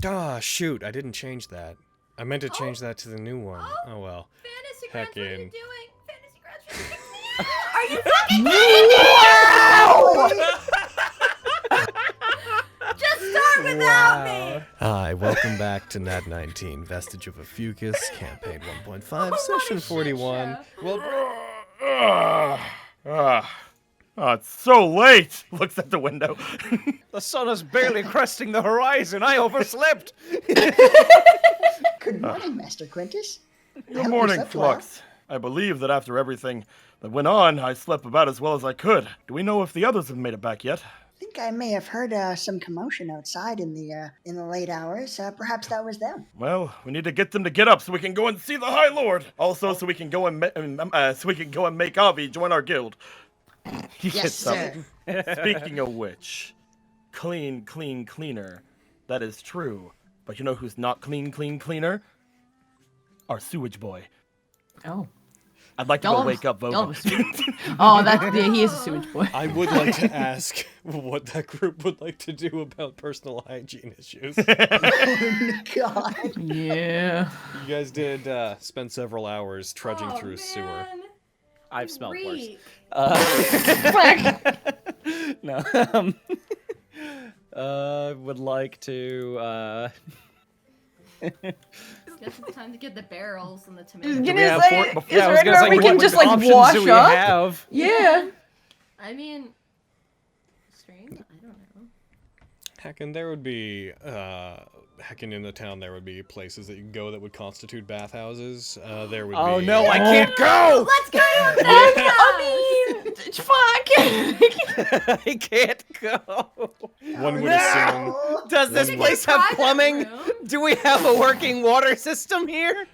Ah, shoot, I didn't change that. I meant to change that to the new one. Oh well. Fantasy Heck Grants, what are you in. doing? Fantasy Grants, are you fucking Just start without me! Hi, welcome back to Nat19 Vestige of Ophiuchus, Campaign 1.5, Session 41. Well, Oh, it's so late! Looks at the window. The sun is barely cresting the horizon. I overslept. Good morning, Master Quintus. Good morning, Flux. I believe that after everything that went on, I slept about as well as I could. Do we know if the others have made it back yet? I think I may have heard some commotion outside in the late hours. Perhaps that was them. Well, we need to get them to get up so we can go and see the High Lord. Also, so we can go and make Avi join our guild. Yes, sir. Speaking of which, cleaner. That is true. But you know who's not cleaner? Our sewage boy. Oh. I'd like to go wake up Vogan. He is a sewage boy. I would like to ask what that group would like to do about personal hygiene issues. Oh, God. Yeah. You guys did spend several hours trudging through a sewer. I've smelled worse. No. Would like to. Guess it's time to get the barrels and the tomatoes. Do we have we can just like wash up? Have? Yeah. I mean, stream? I don't know. Heckin', there would be, heckin' in the town there would be places that you can go that would constitute bathhouses. There would be... Oh no, I can't go! Let's go! I mean, fuck! I can't go. One would assume... Does this place have plumbing? Do we have a working water system here?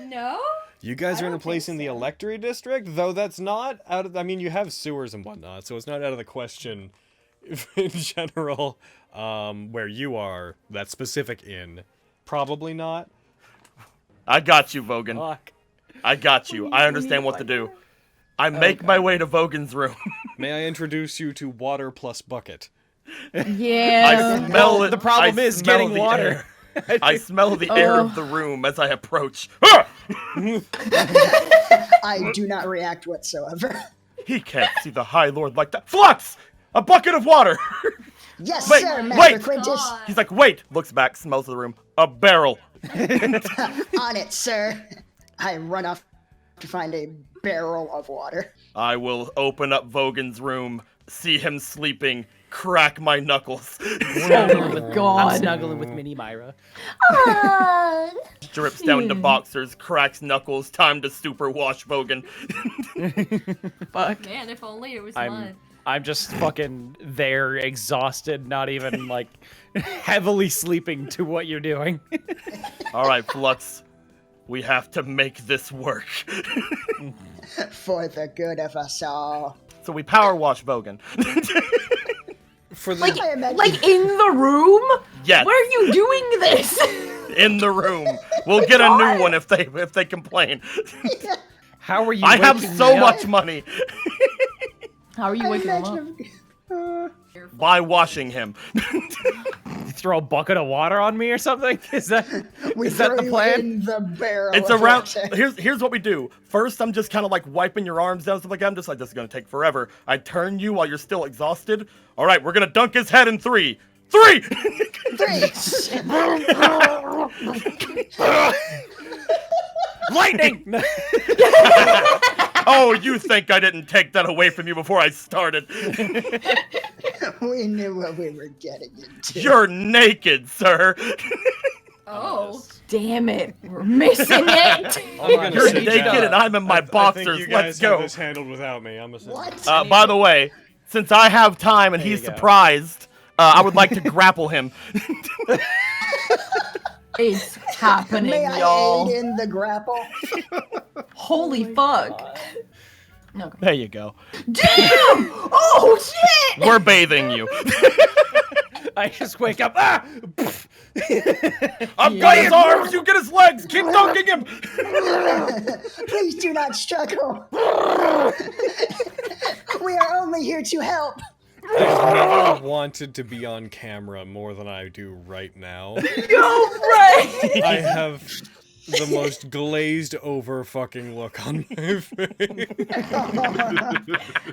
No? You guys are in a place in the Electory District, though that's not out of... I mean, you have sewers and whatnot, so it's not out of the question in general, where you are, that specific inn. Probably not. I got you, Vogan. Fuck. I got you. I understand what to do. I make my way to Vogan's room. May I introduce you to water plus bucket? Yeah. I smell it. The problem is getting water. I smell the air of the room as I approach. I do not react whatsoever. He can't see the High Lord like that. Flux! A bucket of water! Yes, Wait, sir, Master wait. Quintus. He's like, wait! Looks back, smells the room. A barrel. On it, sir. I run off to find a barrel of water. I will open up Vogan's room, see him sleeping, crack my knuckles. I'm snuggling with Mini Myra. Drips down to boxers, cracks knuckles, time to super wash Vogan. Fuck. Man, if only it was mud. I'm just fucking there, exhausted, not even like heavily sleeping to what you're doing. All right, Flux, we have to make this work. For the good of us all. So we power wash Vogan. For the... Like in the room? Yes. Where are you doing this? In the room. We'll get a new one if they complain. How are you? I have waking so me much up? money. How are you waking him up? By washing him. Throw a bucket of water on me or something? Is that We is that throw the you plan? in the barrel It's of around. water. Here's what we do. First, I'm just kind of like wiping your arms down, stuff like that. I'm just like, this is gonna take forever. I turn you while you're still exhausted. All right, we're gonna dunk his head in 3. 3. 3. Lightning! Oh, you think I didn't take that away from you before I started? We knew what we were getting into. You're naked, sir. Oh, damn it. We're missing it. I'm gonna You're sit naked down. and I'm in my I think boxers. you guys Let's have go. this handled without me. I'm assuming. What? By the way, since I have time and There he's you go. surprised, I would like to grapple him. It's happening, May I y'all. aid in the grapple? Holy fuck. No. There you go. Damn! Oh, shit! We're bathing you. I just wake up. Ah! I've got his arms. You get his legs. Keep dunking him. Please do not struggle. We are only here to help. There's never wanted to be on camera more than I do right now. Go right. I have the most glazed over fucking look on my face. How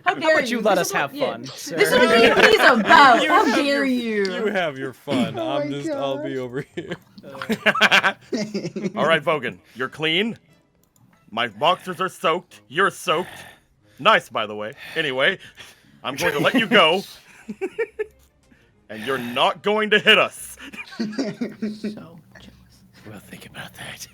How about you let us have fun, sir? This is what he's about. How dare you? You have your fun. Oh my I'll be gosh. over here. All right, Vogan, you're clean. My boxers are soaked. You're soaked. Nice, by the way. Anyway, I'm going to let you go. And you're not going to hit us. So jealous. We'll think about that.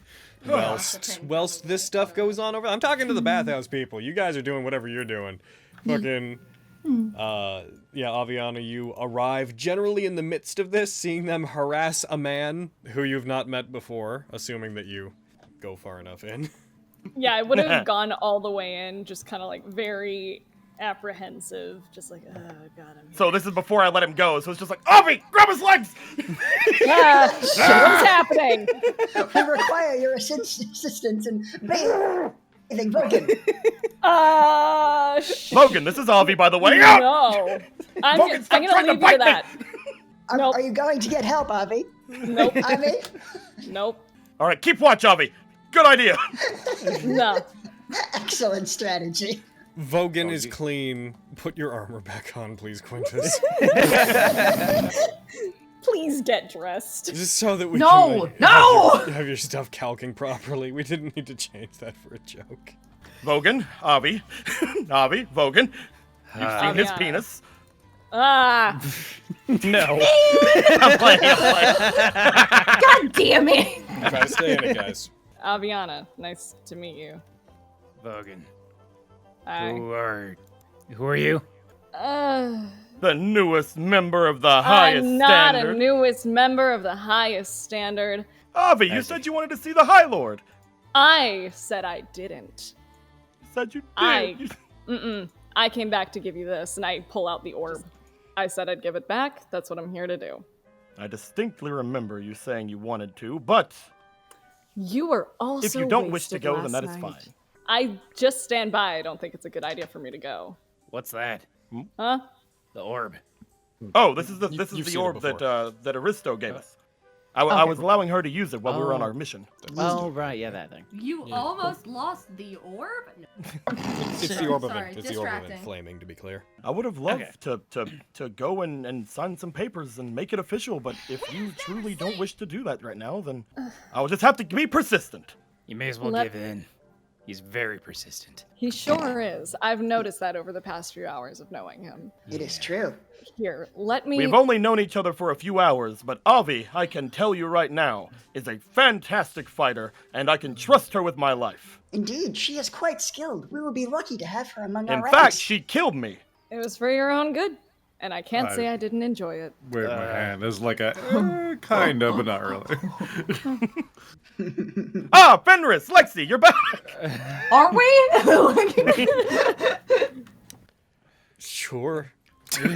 Whilst this stuff goes on over, I'm talking to the bathhouse people. You guys are doing whatever you're doing. Fucking, yeah, Aviana, you arrive generally in the midst of this, seeing them harass a man who you've not met before, assuming that you go far enough in. Yeah, I would have gone all the way in, just kind of like very apprehensive, just like, oh god, I'm here. So this is before I let him go. So it's just like, Avi, grab his legs! What's happening? We require your assistance in bathing Vogan. Logan, this is Avi, by the way. No. I'm Logan, stop gonna trying to leave you bite to me! that. Nope. Are you going to get help, Avi? Nope. Avi? Nope. All right, keep watch, Avi. Good idea. No. Excellent strategy. Vogan is clean. Put your armor back on, please, Quintus. Please get dressed. Just so that we No! can No! have your stuff calking properly. We didn't need to change that for a joke. Vogan, Avi, Avi, Vogan. You've seen his Aviana. penis. Ah. No. I'm playing. God damn it! Try to stay in it, guys. Aviana, nice to meet you. Vogan. Hi. Who are you? The newest member of the highest I'm not standard. a newest member of the highest standard. Avi, you said you wanted to see the High Lord. I said I didn't. You said you did. I came back to give you this, and I pull out the orb. I said I'd give it back. That's what I'm here to do. I distinctly remember you saying you wanted to, but You were also if you don't wish to wasted go, then last that is night. fine. I just stand by. I don't think it's a good idea for me to go. What's that? Huh? The orb. Oh, this is you've the seen it orb that before. that Aristo gave us. I was allowing her to use it while we were on our mission. Oh, right, yeah, that thing. You almost lost the orb? No. It's the orb of Sorry, it's the orb of distracting. inflaming, to be clear. I would have loved to go and sign some papers and make it official, but if you truly don't wish to do that right now, then I'll just have to be persistent. You may as well Let- give in. He's very persistent. He sure is. I've noticed that over the past few hours of knowing him. It is true. Here, let me. We've only known each other for a few hours, but Avi, I can tell you right now, is a fantastic fighter, and I can trust her with my life. Indeed, she is quite skilled. We will be lucky to have her among our In ranks. fact, she killed me. It was for your own good, and I can't say I didn't enjoy it. Wave my hand as like a kinda, but not really. Ah, Fenris, Lexi, you're back. Are we? Sure. Cool.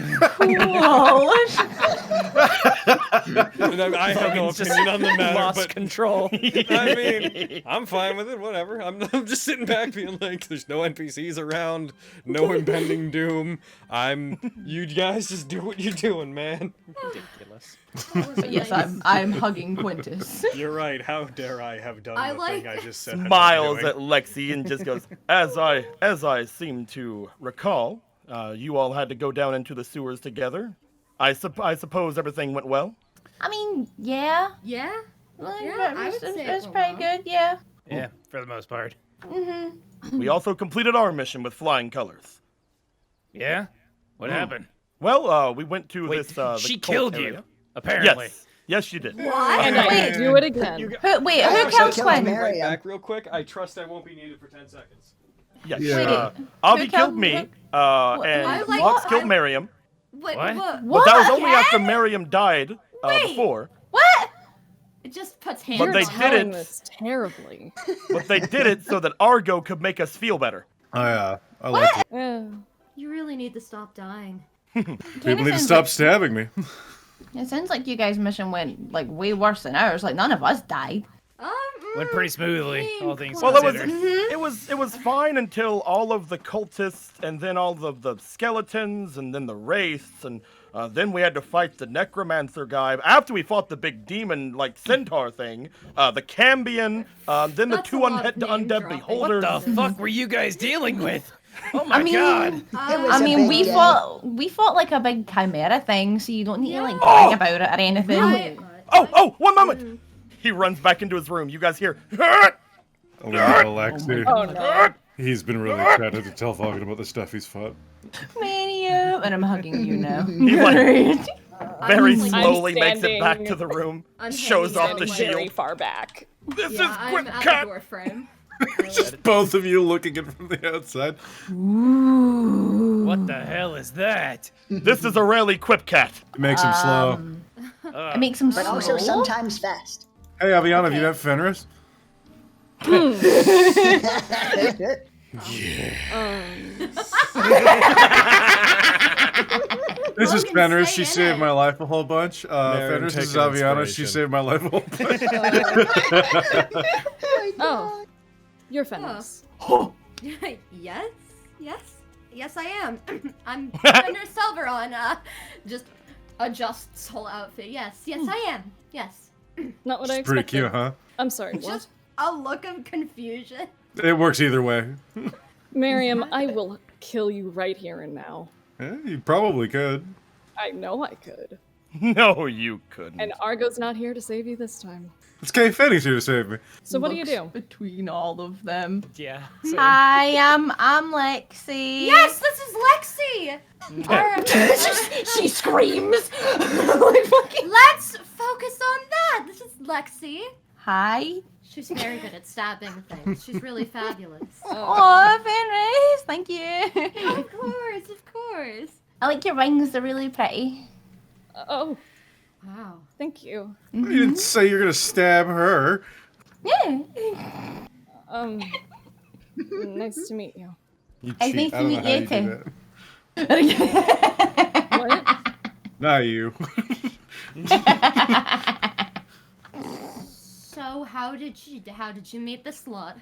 And I have no opinion on the matter, Lost but control. I mean, I'm fine with it. Whatever. I'm just sitting back, being like, "There's no NPCs around, no impending doom. You guys just do what you're doing, man." Ridiculous. But yes, I'm hugging Quintus. You're right. How dare I have done I the like- thing I just said? I'm not Smiles doing. at Lexi and just goes, as I seem to recall, you all had to go down into the sewers together. I suppose everything went well. I mean, yeah. Yeah? Well, Yeah, I would say it it's went pretty well. good, yeah. Yeah, for the most part. We also completed our mission with flying colors. Yeah? What happened? Well, we went to Wait, this. The she cult killed area. you, apparently. Yes, she did. What? And I Wait. do it again. Who I killed killed Quinn? Mary. Right back real quick. I trust I won't be needed for 10 seconds. Yes. Yeah. Avi Who killed killed me, who? and I like- Fox killed I- Miriam. What? What? What? But that was What? only after Miriam died before. What? It just puts hands But You're they on telling didn't. this terribly. But they did it so that Argo could make us feel better. I like it. Eh. You really need to stop dying. People need to stop stabbing me. It sounds like you guys' mission went like way worse than ours. Like none of us died. Went pretty smoothly, all things Well, considered. it was fine until all of the cultists, and then all of the skeletons, and then the wraiths, and then we had to fight the necromancer guy. After we fought the big demon, like centaur thing, the Cambion, then the That's two a lot of name undead dropping. beholders. What the fuck were you guys dealing with? Oh my god! It was I a mean, big we day. fought like a big chimera thing, so you don't need to like brag about it or anything. Oh, one moment! He runs back into his room. You guys hear? Oh, Alexi. Oh no. He's been really excited to tell Falcon about the stuff he's fought. Mania, and I'm hugging you now. He like very I'm slowly makes it back standing- to the room, I'm shows off the standing Very shield. far back. This Yeah, is I'm quick at the cut. door frame. Just both of you looking in from the outside. What the hell is that? This is a rarely quip cat. It makes him slow. It makes him But also sometimes fast. Hey, Aviana, have you met Fenris? This is Logan, Fenris. stay She in saved it. my life a whole bunch. Fenris, this is take an Aviana. She inspiration. saved my life a whole bunch. Oh, you're Fenris. Yes, I am. I'm Fender Silveron. Just adjusts whole outfit. Yes, I am. Yes. Not what I Pretty expected. cute, huh? I'm sorry. What? Just a look of confusion. It works either way. Miriam, I will kill you right here and now. Yeah, you probably could. I know I could. No, you couldn't. And Argo's not here to save you this time. It's Kay Fenny's here to save me. So what do you do? between all of them? Yeah. Hi, I'm Lexi. Yes, this is Lexi. she screams. Like fucking- Let's focus on that. This is Lexi. Hi. She's very good at stabbing things. She's really fabulous. Oh, Fenris, thank you. Of course. I like your rings. They're really pretty. Oh, Wow. thank you. You didn't say you're gonna stab her. Yeah. Nice to meet you. You It's cheat. nice to I don't know meet how you you do too. that. What? Not you. So how did you meet this lot?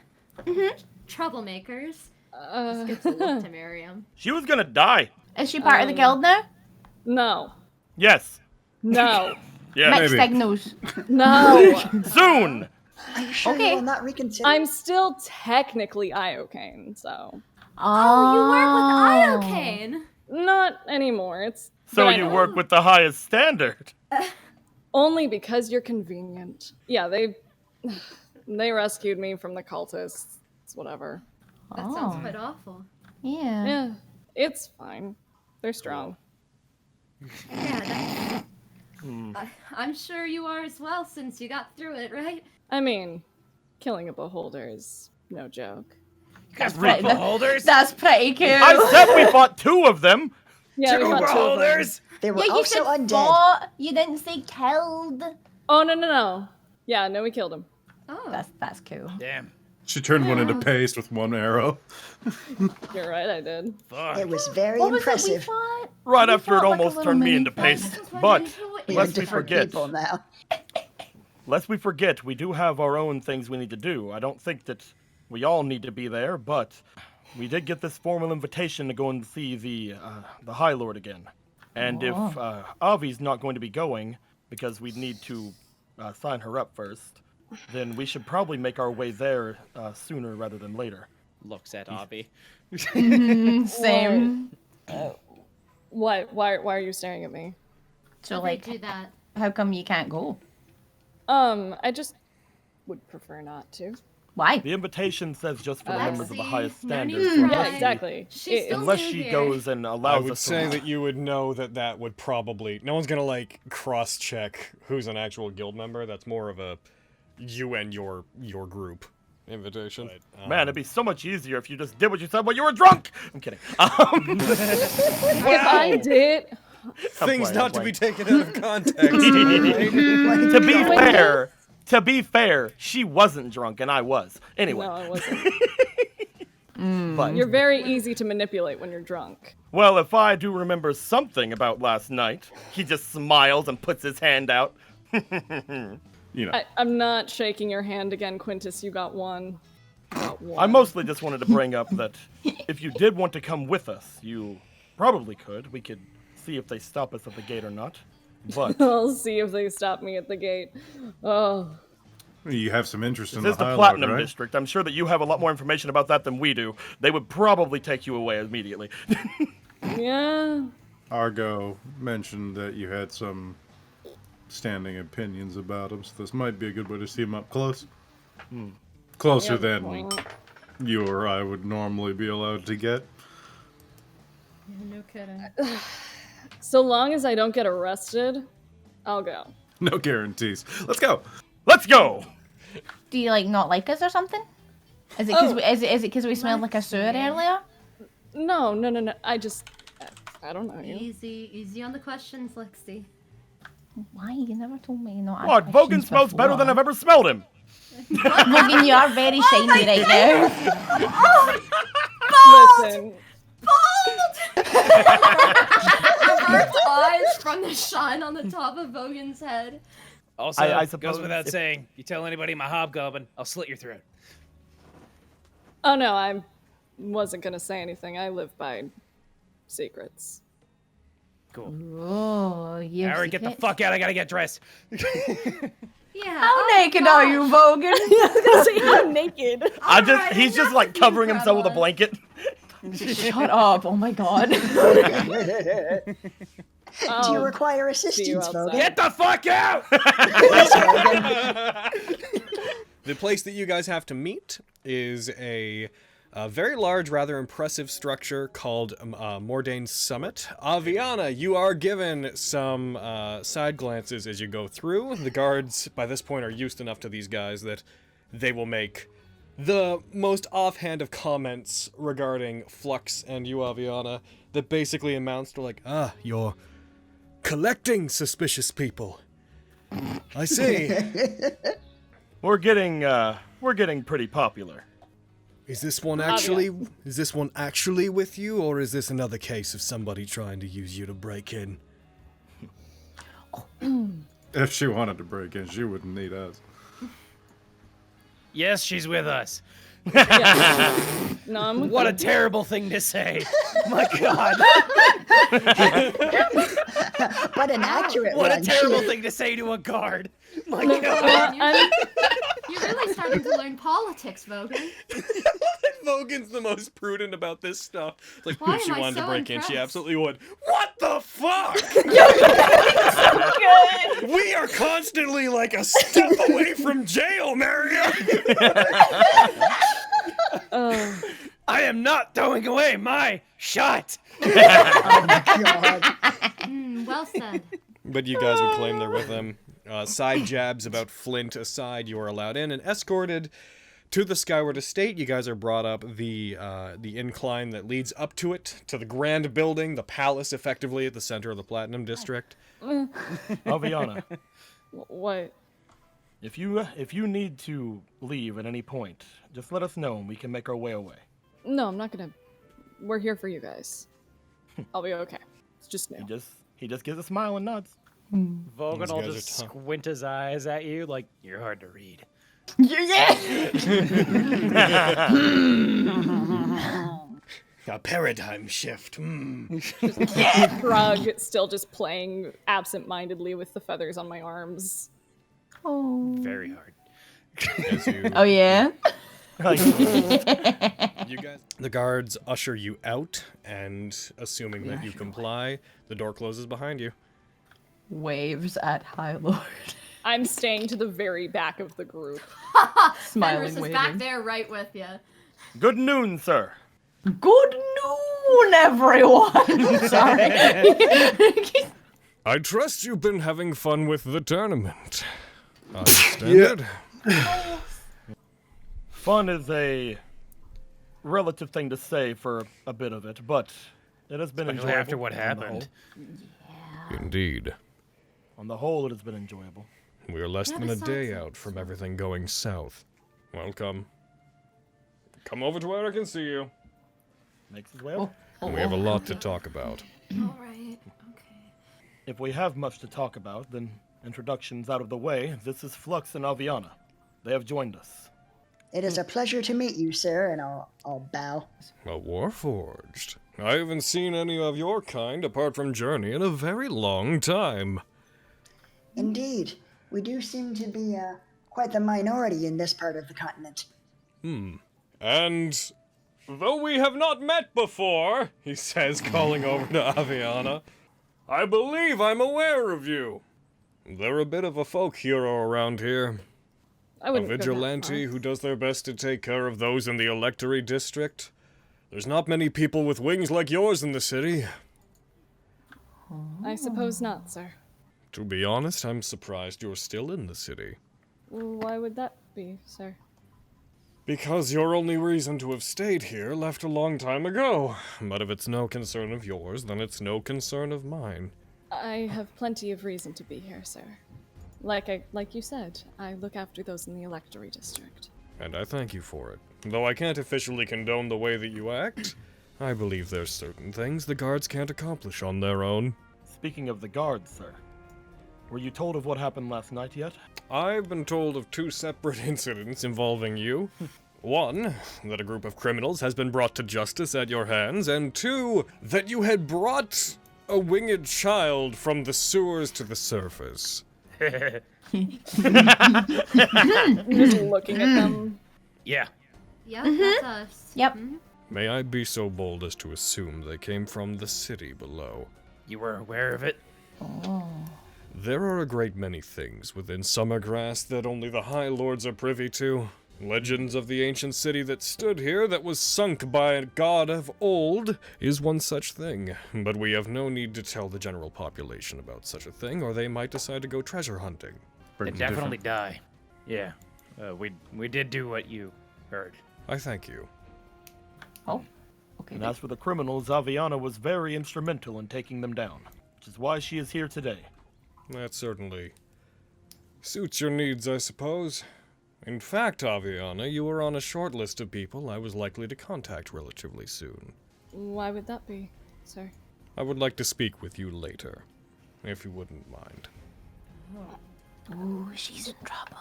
Troublemakers. Gives a look to Miriam. She was gonna die. Is she part of the guild now? No. Yes. No. Yeah. Mixed maybe. signals. No. Soon. Are you sure Okay. you will not reconsider? I'm still technically Iocane, so Oh, you work with Iocane. not anymore. It's So but I you know. work with the highest standard. Only because you're convenient. Yeah, they rescued me from the cultists. It's whatever. That Oh. sounds quite awful. Yeah. Yeah, it's fine. They're strong. Yeah, I'm sure you are as well, since you got through it, right? I mean, killing a beholder is no joke. That's pretty- beholders. That's pretty cool. I said we fought two of them. Yeah, we Two fought two of them. beholders. They were Yeah, you also said undead. fought. You didn't say killed. Oh no. Yeah, no, we killed him. Oh. That's cool. Damn. She turned one into paste with one arrow. You're right, I did. Fuck. It was very What was it we impressive. fought? Right We after it fought like a almost little turned me mini into fight. paste. But We are lest we different forget, people now. we do have our own things we need to do. I don't think that we all need to be there, but we did get this formal invitation to go and see the High Lord again. And if Avi's not going to be going, because we need to sign her up first, then we should probably make our way there sooner rather than later. Looks at Avi. Same. Why are you staring at me? So They like, do that. how come you can't go? I just would prefer not to. Why? The invitation says just for the members of the Lexi, highest no need standard. to so cry. Yeah, unless exactly. She's still Unless new she here. goes and I allows would us say to. that you would know that would probably... No one's gonna, like, cross-check who's an actual guild member. That's more of a you and your group invitation. Man, it'd be so much easier if you just did what you said when you were drunk. I'm kidding. If I did, Things playing, not I'm to be playing. taken out of context. right? To be fair, she wasn't drunk and I was. Anyway, no, I wasn't. but You're very easy to manipulate when you're drunk. well, if I do remember something about last night, he just smiles and puts his hand out. you know. I'm not shaking your hand again, Quintus. You got one. I mostly just wanted to bring up that if you did want to come with us, you probably could. We could see if they stop us at the gate or not. But I'll see if they stop me at the gate. Oh. You have some interest in this the is the High Platinum Lord, right? District. I'm sure that you have a lot more information about that than we do. They would probably take you away immediately. Yeah. Argo mentioned that you had some standing opinions about him, so this might be a good way to see him up close. Closer Yep. than you or I would normally be allowed to get. No kidding. So long as I don't get arrested, I'll go. No guarantees. Let's go. Let's go! Do you not like us or something? Is it because we smelled like a sewer earlier? No. I don't know you. Easy on the questions, Lexi. Why? You never told me not. What? Vogan smells better than I've ever smelled him. Vogan, you are very shiny right now. Listen. Reverse eyes from the shine on the top of Vogan's head. Also, I suppose goes without if- saying, you tell anybody my hobgoblin, I'll slit your throat. Oh no, I wasn't gonna say anything. I live by secrets. Cool. Oh, you. Alright, get the fuck out. I gotta get dressed. Yeah. How oh naked are you, Vogan? I'm naked. Alright, He's just enough like of you, covering himself with a Grandma. blanket. Shut up! Oh my god. Do you Oh, require see you assistance, outside. Vogan? Get the fuck out! The place that you guys have to meet is a very large, rather impressive structure called Mordane's Summit. Aviana, you are given some side glances as you go through. The guards, by this point, are used enough to these guys that they will make the most offhand of comments regarding Flux and you, Aviana, that basically amounts to like, you're collecting suspicious people. I see. We're getting pretty popular. Is this one actually with you, or is this another case of somebody trying to use you to break in? If she wanted to break in, she wouldn't need us. Yes, she's with us. No, I'm with What a you. terrible thing to say. My god. But an accurate What a one. terrible thing to say to a guard. My god. You're really starting to learn politics, Vogan. Vogan's the most prudent about this stuff. It's like, Why if she am I wanted to so break in, she impressed? absolutely would. What the fuck? Good. We are constantly like a step away from jail, Marion. I am not throwing away my shot. God. Well said. But you guys would claim they're with them. Side jabs about Flint aside, you are allowed in and escorted to the Skyward Estate. You guys are brought up the incline that leads up to it, to the grand building, the palace, effectively at the center of the Platinum District. Aviana, What? if you need to leave at any point, just let us know and we can make our way away. No, I'm not gonna. We're here for you guys. I'll be okay. It's just He new. just gives a smile and nods. Vogan These will guys just are tough. squint his eyes at you like, you're hard to read. A paradigm shift. Rug still just playing absent-mindedly with the feathers on my arms. Oh. Very hard. As you, Oh yeah. you guys, the guards usher you out, and assuming that you comply, the door closes behind you. Waves at High Lord. I'm staying to the very back of the group. Smiling, Fenris is waving. back there right with you. Good noon, sir. Good noon, everyone. Sorry. I trust you've been having fun with the tournament. Understand it? Fun is a relative thing to say for a bit of it, but it has been Especially enjoyable. after what on the happened. Indeed. whole. On the whole, it has been enjoyable. We are less Yeah, than a besides day that, out from everything going south. Welcome. Come over to where I can see you. Makes his way up. We have a lot to talk about. All right. Okay. If we have much to talk about, then Introductions out of the way, this is Flux and Aviana. They have joined us. It is a pleasure to meet you, sir, and I'll bow. A Warforged. I haven't seen any of your kind, apart from Journey, in a very long time. Indeed, we do seem to be quite the minority in this part of the continent. And though we have not met before, he says, calling over to Aviana, I believe I'm aware of you. They're a bit of a folk hero around here. I A wouldn't go that vigilante far. who does their best to take care of those in the electory district. There's not many people with wings like yours in the city. I suppose not, sir. To be honest, I'm surprised you're still in the city. Why would that be, sir? Because your only reason to have stayed here left a long time ago. But if it's no concern of yours, then it's no concern of mine. I have plenty of reason to be here, sir. Like you said, I look after those in the electory district. And I thank you for it. Though I can't officially condone the way that you act, I believe there's certain things the guards can't accomplish on their own. Speaking of the guards, sir, were you told of what happened last night yet? I've been told of 2 separate incidents involving you. 1, that a group of criminals has been brought to justice at your hands, and 2, that you had brought a winged child from the sewers to the surface. Just looking at them. Yeah. Yep, that's us. Yep. May I be so bold as to assume they came from the city below? You were aware of it? There are a great many things within Summergrass that only the High Lords are privy to. Legends of the ancient city that stood here that was sunk by a god of old is one such thing, but we have no need to tell the general population about such a thing, or they might decide to go treasure hunting. They'd definitely die. Yeah. We did do what you heard. I thank you. Oh, okay. And as for the criminals, Aviana was very instrumental in taking them down, which is why she is here today. That certainly suits your needs, I suppose. In fact, Aviana, you were on a short list of people I was likely to contact relatively soon. Why would that be, sir? I would like to speak with you later, if you wouldn't mind. Ooh, she's in trouble.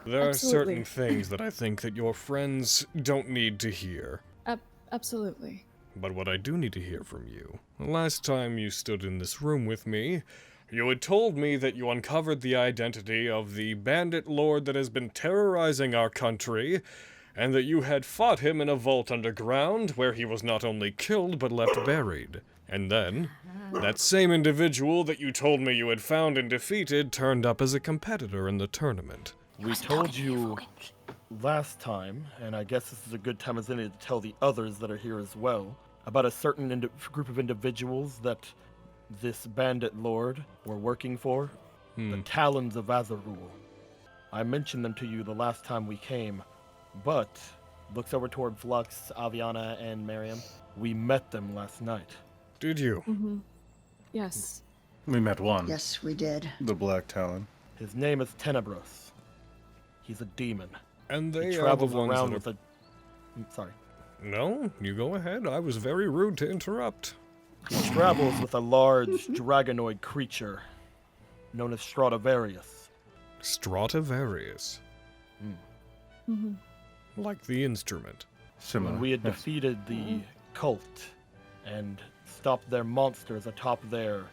There Absolutely. are certain things that I think that your friends don't need to hear. Absolutely. But what I do need to hear from you, the last time you stood in this room with me, you had told me that you uncovered the identity of the bandit lord that has been terrorizing our country, and that you had fought him in a vault underground, where he was not only killed but left buried. And then, that same individual that you told me you had found and defeated turned up as a competitor in the tournament. We told you last time, and I guess this is a good time as any to tell the others that are here as well, about a certain group of individuals that this bandit lord were working for, the Talons of Azarul. I mentioned them to you the last time we came, but looks over toward Flux, Aviana, and Miriam. We met them last night. Did you? Yes. We met one. Yes, we did. The Black Talon. His name is Tenebros. He's a demon. And they He are the travels ones around that with are... Sorry. No, you go ahead. I was very rude to interrupt. He travels with a large dragonoid creature known as Stradivarius. Stradivarius. Like the instrument. Similar. When we had yes. defeated the cult and stopped their monsters atop their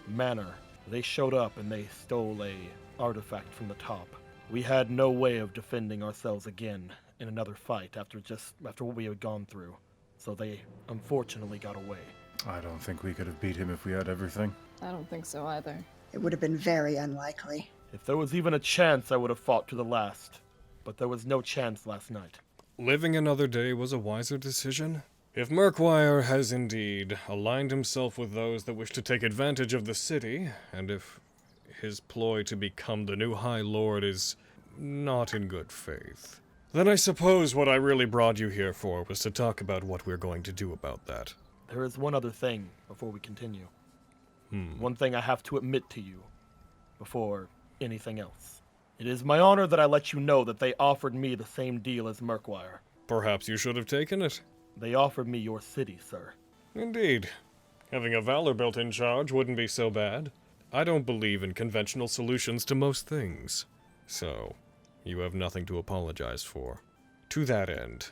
manor, they showed up and they stole a artifact from the top. We had no way of defending ourselves again in another fight after what we had gone through. So they unfortunately got away. I don't think we could have beat him if we had everything. I don't think so either. It would have been very unlikely. If there was even a chance, I would have fought to the last. But there was no chance last night. Living another day was a wiser decision. If Murkwire has indeed aligned himself with those that wish to take advantage of the city, and if his ploy to become the new High Lord is not in good faith, then I suppose what I really brought you here for was to talk about what we're going to do about that. There is one other thing before we continue. One thing I have to admit to you before anything else. It is my honor that I let you know that they offered me the same deal as Murkwire. Perhaps you should have taken it. They offered me your city, sir. Indeed. Having a Valor belt in charge wouldn't be so bad. I don't believe in conventional solutions to most things. So, you have nothing to apologize for. To that end,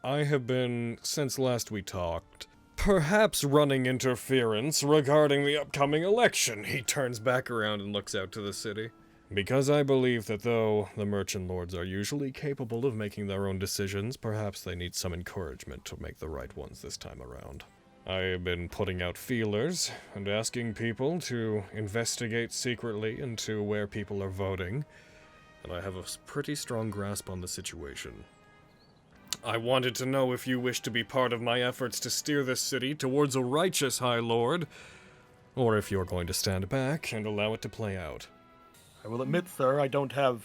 I have been, since last we talked, perhaps running interference regarding the upcoming election. He turns back around and looks out to the city. Because I believe that though the merchant lords are usually capable of making their own decisions, perhaps they need some encouragement to make the right ones this time around. I have been putting out feelers and asking people to investigate secretly into where people are voting, and I have a pretty strong grasp on the situation. I wanted to know if you wish to be part of my efforts to steer this city towards a righteous High Lord, or if you're going to stand back and allow it to play out. I will admit, sir, I don't have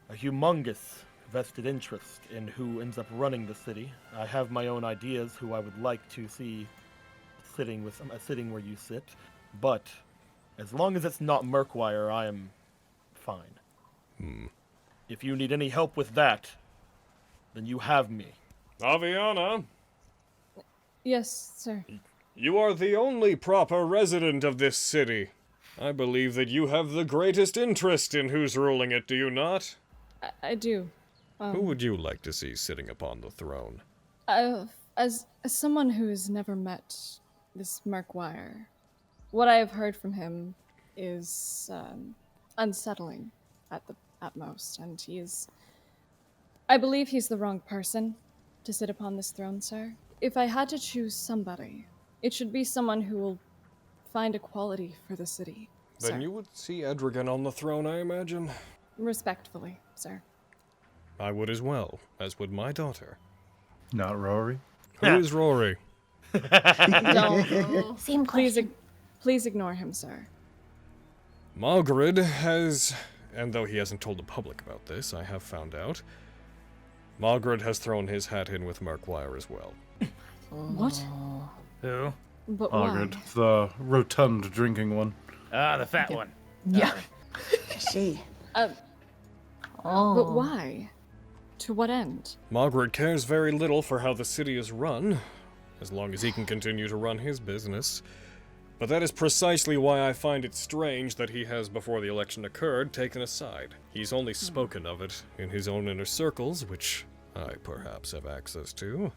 a humongous vested interest in who ends up running the city. I have my own ideas who I would like to see sitting where you sit, but as long as it's not Murkwire, I am fine. If you need any help with that, then you have me. Aviana, Yes, sir. you are the only proper resident of this city. I believe that you have the greatest interest in who's ruling it, do you not? I do. Who would you like to see sitting upon the throne? As someone who's never met this Murkwire, what I have heard from him is unsettling at most, and I believe he's the wrong person to sit upon this throne, sir. If I had to choose somebody, it should be someone who will find equality for the city. Then sir. you would see Edrigan on the throne, I imagine. Respectfully, sir. I would as well, as would my daughter. Not Rory. Who is Rory? Don't. Same question. Please ignore him, sir. Margaret has, and though he hasn't told the public about this, I have found out, Margaret has thrown his hat in with Murkwire as well. What? Who? But Margaret, why? the rotund drinking one. Ah, the fat one. Yeah. I see. Oh. But why? To what end? Margaret cares very little for how the city is run, as long as he can continue to run his business. But that is precisely why I find it strange that he has, before the election occurred, taken a side. He's only spoken of it in his own inner circles, which I perhaps have access to.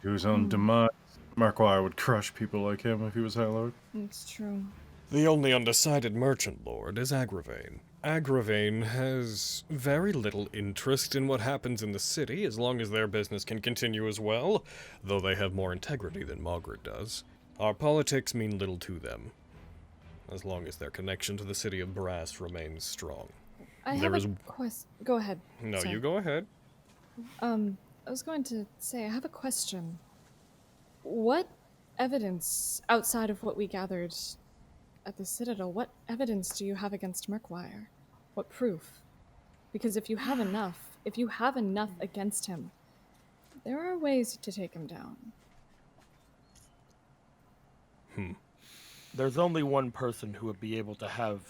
To his own demise. Markwire would crush people like him if he was High Lord. It's true. The only undecided merchant lord is Agravain. Agravain has very little interest in what happens in the city, as long as their business can continue as well, though they have more integrity than Margaret does. Our politics mean little to them, as long as their connection to the city of Brass remains strong. I There have is- a question. Go ahead. No, sir. you go ahead. I was going to say, I have a question. What evidence, outside of what we gathered at the Citadel, what evidence do you have against Murkwire? What proof? Because if you have enough against him, there are ways to take him down. There's only one person who would be able to have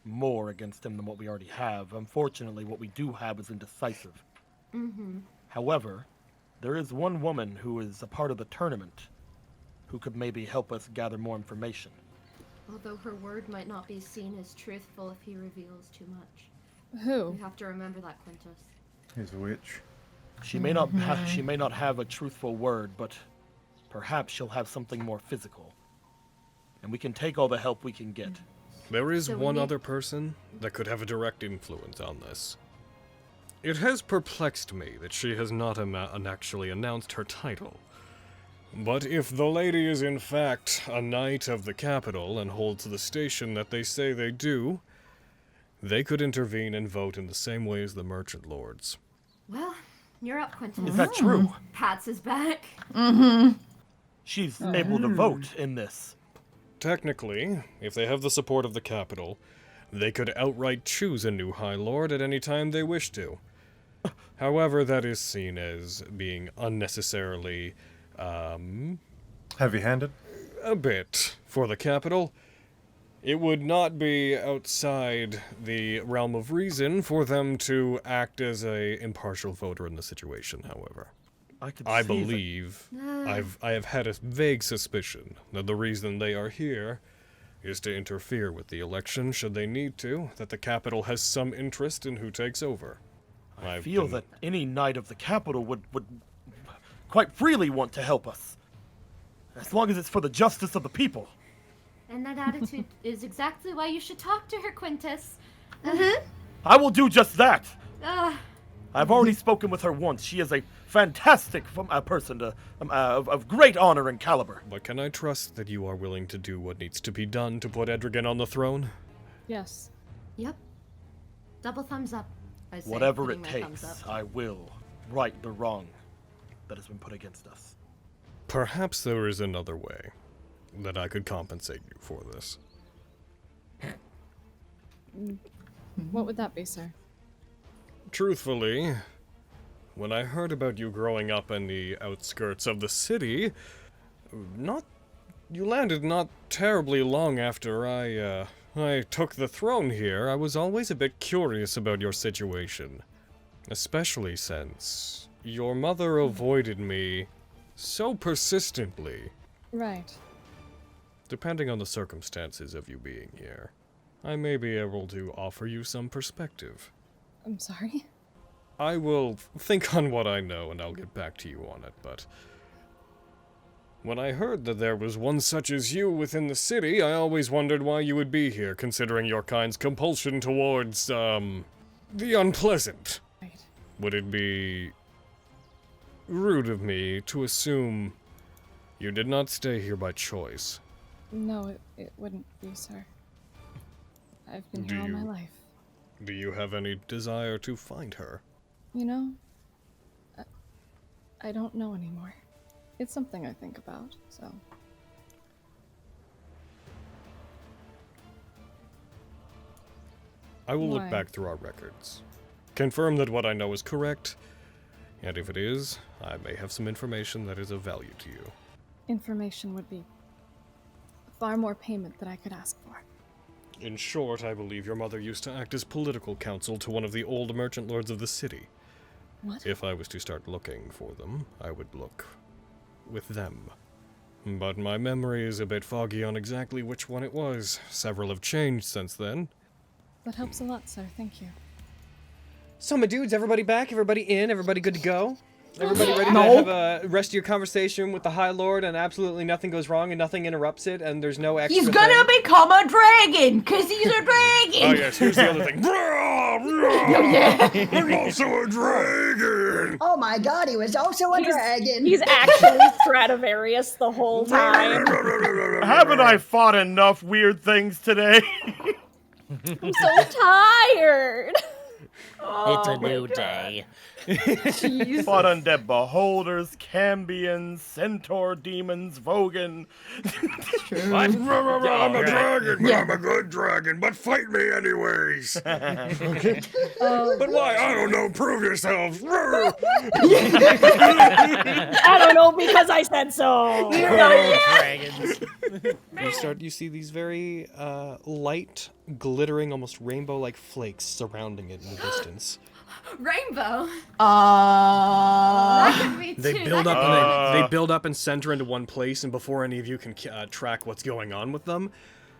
more against him than what we already have. Unfortunately, what we do have is indecisive. However, there is one woman who is a part of the tournament who could maybe help us gather more information. Although her word might not be seen as truthful if he reveals too much. Who? You have to remember that, Quintus. He's a witch. She may not have a truthful word, but perhaps she'll have something more physical. And we can take all the help we can get. There is So we one need- other person that could have a direct influence on this. It has perplexed me that she has not actually announced her title. But if the lady is in fact a knight of the capital and holds the station that they say they do, they could intervene and vote in the same way as the merchant lords. Well, you're up, Quintus. Is that true? Pats is back. She's able to vote in this. Technically, if they have the support of the capital, they could outright choose a new High Lord at any time they wish to. However, that is seen as being unnecessarily, Heavy-handed. a bit for the capital. It would not be outside the realm of reason for them to act as a impartial voter in the situation, however. I believe, I have had a vague suspicion that the reason they are here is to interfere with the election should they need to, that the capital has some interest in who takes over. I feel that any knight of the capital would quite freely want to help us. As long as it's for the justice of the people. And that attitude is exactly why you should talk to her, Quintus. I will do just that. Uh, I've already spoken with her once. She is a fantastic person of great honor and caliber. But can I trust that you are willing to do what needs to be done to put Edrigan on the throne? Yes. yep. Double thumbs up. I say, Whatever putting it my thumbs takes, up. I will right the wrong that has been put against us. Perhaps there is another way that I could compensate you for this. What would that be, sir? Truthfully, when I heard about you growing up in the outskirts of the city, you landed not terribly long after I took the throne here. I was always a bit curious about your situation, especially since your mother avoided me so persistently. Right. Depending on the circumstances of you being here, I may be able to offer you some perspective. I'm sorry. I will think on what I know and I'll get back to you on it, but when I heard that there was one such as you within the city, I always wondered why you would be here, considering your kind's compulsion towards, the unpleasant. Right. Would it be rude of me to assume you did not stay here by choice? No, it wouldn't be, sir. I've been Do here all my you- life. Do you have any desire to find her? You know, I don't know anymore. It's something I think about, so. I will Why? look back through our records, confirm that what I know is correct, and if it is, I may have some information that is of value to you. Information would be far more payment than I could ask for. In short, I believe your mother used to act as political counsel to one of the old merchant lords of the city. What? If I was to start looking for them, I would look with them. But my memory is a bit foggy on exactly which one it was. Several have changed since then. That helps a lot, sir. Thank you. So, my dudes, everybody back? Everybody in? Everybody good to go? Everybody ready to have a rest of your conversation with the High Lord and absolutely nothing goes wrong and nothing interrupts it and there's no extra He's gonna thing? become a dragon, cause he's a dragon. Oh yes, here's the other thing. I'm also a dragon! Oh my god, he was also a dragon. He's actually Stradivarius the whole time. Haven't I fought enough weird things today? I'm so tired. It's a new day. Jeez. Fought undead beholders, cambions, centaur demons, Vogan. I'm a dragon, but I'm a good dragon, but fight me anyways! But why? I don't know, prove yourselves! I don't know because I said so. Dragons. You see these very light, glittering, almost rainbow-like flakes surrounding it in the distance. Rainbow. Uh, That could be They two. build That up could and they build up and center into one place, and before any of you can track what's going on with them,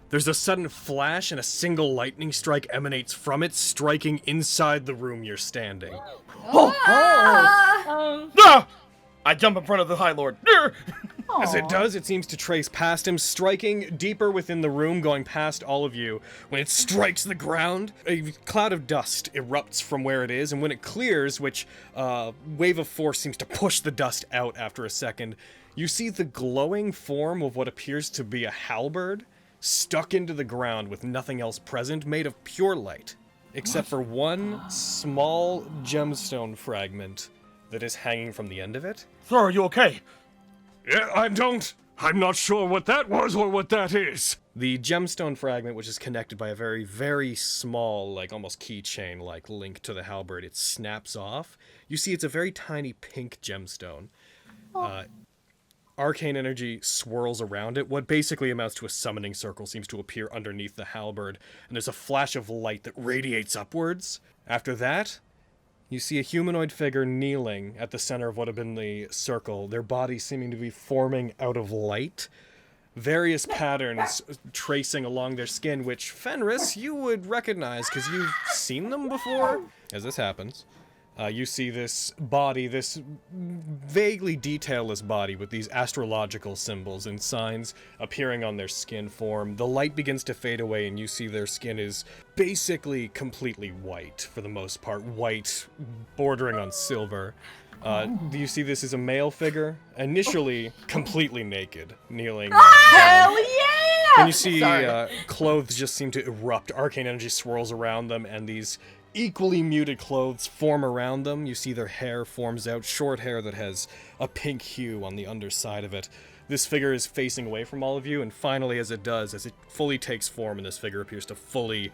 there's a sudden flash and a single lightning strike emanates from it, striking inside the room you're standing. Ah! I jump in front of the High Lord. As it does, it seems to trace past him, striking deeper within the room, going past all of you. When it strikes the ground, a cloud of dust erupts from where it is, and when it clears, which wave of force seems to push the dust out after a second, you see the glowing form of what appears to be a halberd stuck into the ground with nothing else present, made of pure light, except for one small gemstone fragment that is hanging from the end of it. Sir, are you okay? Yeah, I'm not sure what that was or what that is. The gemstone fragment, which is connected by a very, very small, like almost keychain-like link to the halberd, it snaps off. You see it's a very tiny pink gemstone. Arcane energy swirls around it. What basically amounts to a summoning circle seems to appear underneath the halberd, and there's a flash of light that radiates upwards. After that, you see a humanoid figure kneeling at the center of what had been the circle, their bodies seeming to be forming out of light. various patterns tracing along their skin, which, Fenris, you would recognize because you've seen them before. As this happens, you see this body, this vaguely detailless body with these astrological symbols and signs appearing on their skin form. The light begins to fade away and you see their skin is basically completely white, for the most part. White, bordering on silver. You see this is a male figure, initially completely naked, kneeling down. Hell yeah! And you see clothes just seem to erupt. Arcane energy swirls around them, and these equally muted clothes form around them. You see their hair forms out, short hair that has a pink hue on the underside of it. This figure is facing away from all of you, and finally, as it does, as it fully takes form, and this figure appears to fully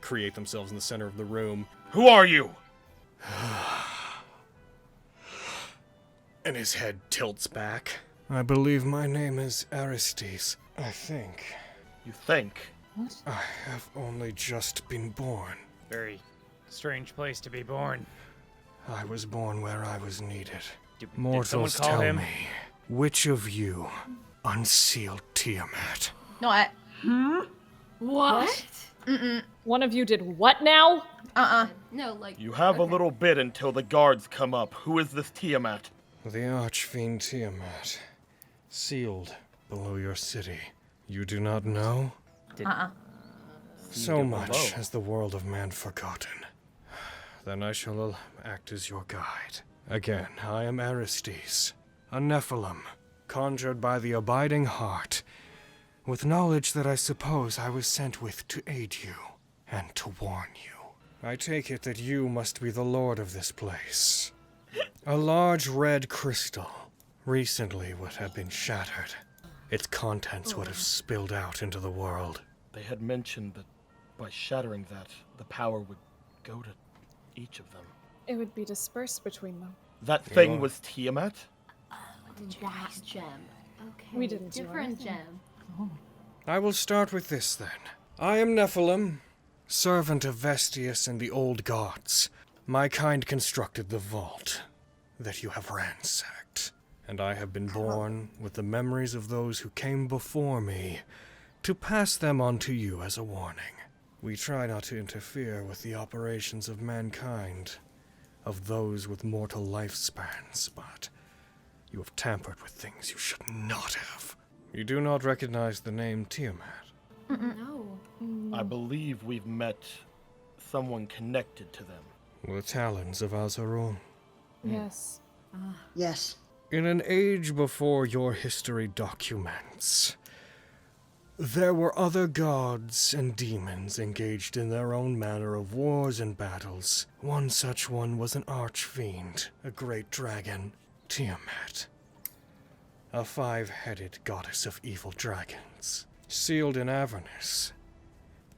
create themselves in the center of the room. Who are you? And his head tilts back. I believe my name is Aristes. I think. You think? I have only just been born. Very strange place to be born. I was born where I was needed. Did Mortals someone call tell him? me, which of you unsealed Tiamat? No, I. What? One of you did what now? No, like. You have a okay. little bit until the guards come up. Who is this Tiamat? The Archfiend Tiamat, sealed below your city. You do not know? So much has the world of man forgotten. Then I shall act as your guide. Again, I am Aristes, a Nephilim, conjured by the Abiding Heart, with knowledge that I suppose I was sent with to aid you, and to warn you. I take it that you must be the lord of this place. A large red crystal recently would have been shattered. Its contents would have spilled out into the world. They had mentioned that by shattering that, the power would go to each of them. It would be dispersed between them. That thing was Tiamat? That gem. Okay. We didn't do Different anything. gem. I will start with this then. I am Nephilim, servant of Vestius and the old gods. My kind constructed the vault that you have ransacked, and I have been born with the memories of those who came before me to pass them on to you as a warning. We try not to interfere with the operations of mankind, of those with mortal lifespans, but you have tampered with things you should not have. You do not recognize the name Tiamat. No. I believe we've met someone connected to them. The talons of Azarul. Yes. Yes. In an age before your history documents, there were other gods and demons engaged in their own manner of wars and battles. One such one was an archfiend, a great dragon, Tiamat. A five-headed goddess of evil dragons, sealed in Avernus.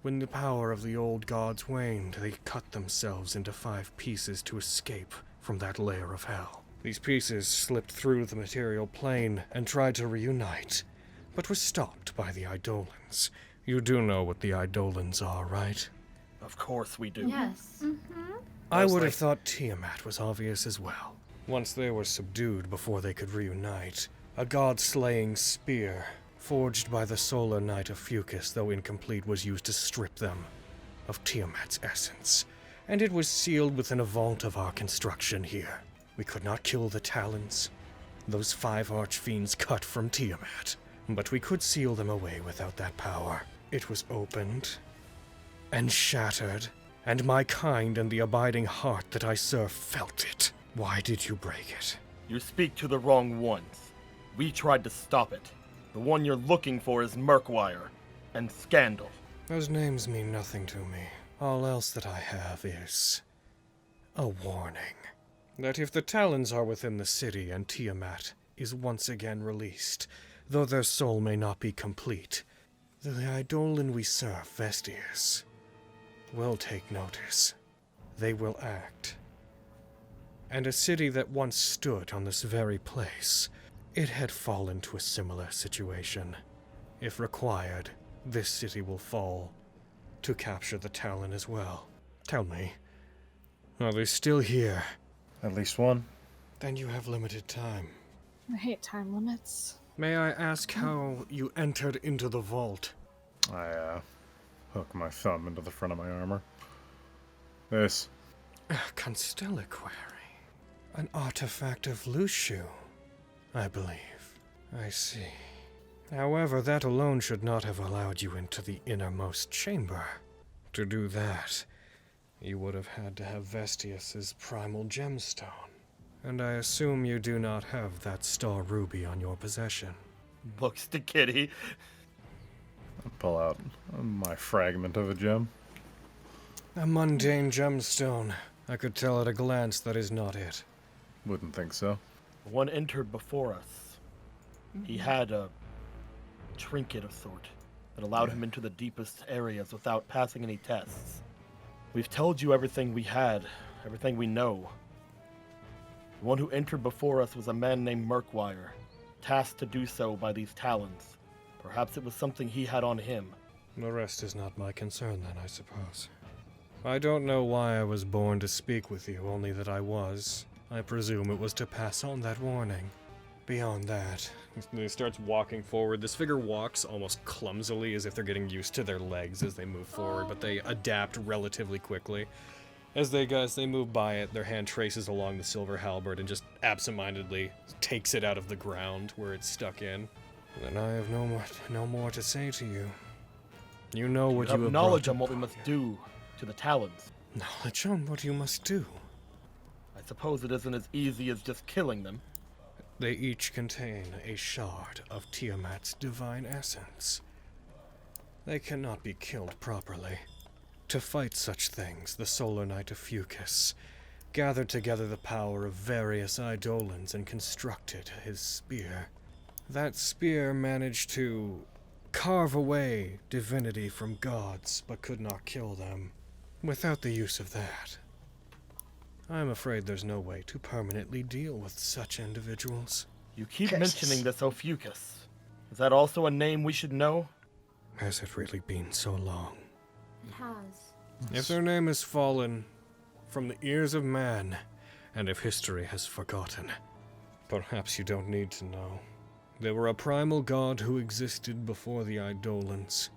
When the power of the old gods waned, they cut themselves into 5 pieces to escape from that lair of hell. These pieces slipped through the material plane and tried to reunite, but were stopped by the Eidolons. You do know what the Eidolons are, right? Of course we do. Yes. I would have thought Tiamat was obvious as well. Once they were subdued before they could reunite, a god-slaying spear, forged by the solar knight Ophiuchus, though incomplete, was used to strip them of Tiamat's essence, and it was sealed within a vault of our construction here. We could not kill the Talons, those 5 archfiends cut from Tiamat, but we could seal them away without that power. It was opened and shattered, and my kind and the Abiding Heart that I serve felt it. Why did you break it? You speak to the wrong ones. We tried to stop it. The one you're looking for is Murkwire and Scandal. Those names mean nothing to me. All else that I have is a warning. That if the Talons are within the city and Tiamat is once again released, though their soul may not be complete, the Eidolon we serve, Vestius, will take notice. They will act. And a city that once stood on this very place, it had fallen to a similar situation. If required, this city will fall to capture the Talon as well. Tell me, are they still here? At least one. Then you have limited time. I hate time limits. May I ask how you entered into the vault? I hook my thumb into the front of my armor. This. A constelliquary. An artifact of Lushu, I believe. I see. However, that alone should not have allowed you into the innermost chamber. To do that, you would have had to have Vestius's primal gemstone. And I assume you do not have that star ruby on your possession. Looks to Kitty. I pull out my fragment of a gem. A mundane gemstone. I could tell at a glance that is not it. Wouldn't think so. One entered before us. He had a trinket of sort that allowed him into the deepest areas without passing any tests. We've told you everything we had, everything we know. The one who entered before us was a man named Murkwire, tasked to do so by these talons. Perhaps it was something he had on him. The rest is not my concern then, I suppose. I don't know why I was born to speak with you, only that I was. I presume it was to pass on that warning. Beyond that, he starts walking forward. This figure walks almost clumsily, as if they're getting used to their legs as they move forward, but they adapt relatively quickly. As they move by it, their hand traces along the silver halberd and just absentmindedly takes it out of the ground where it's stuck in. Then I have no more to say to you. You know what you have knowledge brought on what we must do to the talons. Knowledge on what you must do. I suppose it isn't as easy as just killing them. They each contain a shard of Tiamat's divine essence. They cannot be killed properly. To fight such things, the Solar Knight Ophiuchus gathered together the power of various eidolons and constructed his spear. That spear managed to carve away divinity from gods, but could not kill them. Without the use of that, I'm afraid there's no way to permanently deal with such individuals. You keep mentioning this Ophiuchus. Is that also a name we should know? Has it really been so long? It has. If their name has fallen from the ears of man, and if history has forgotten, perhaps you don't need to know. They were a primal god who existed before the Eidolons.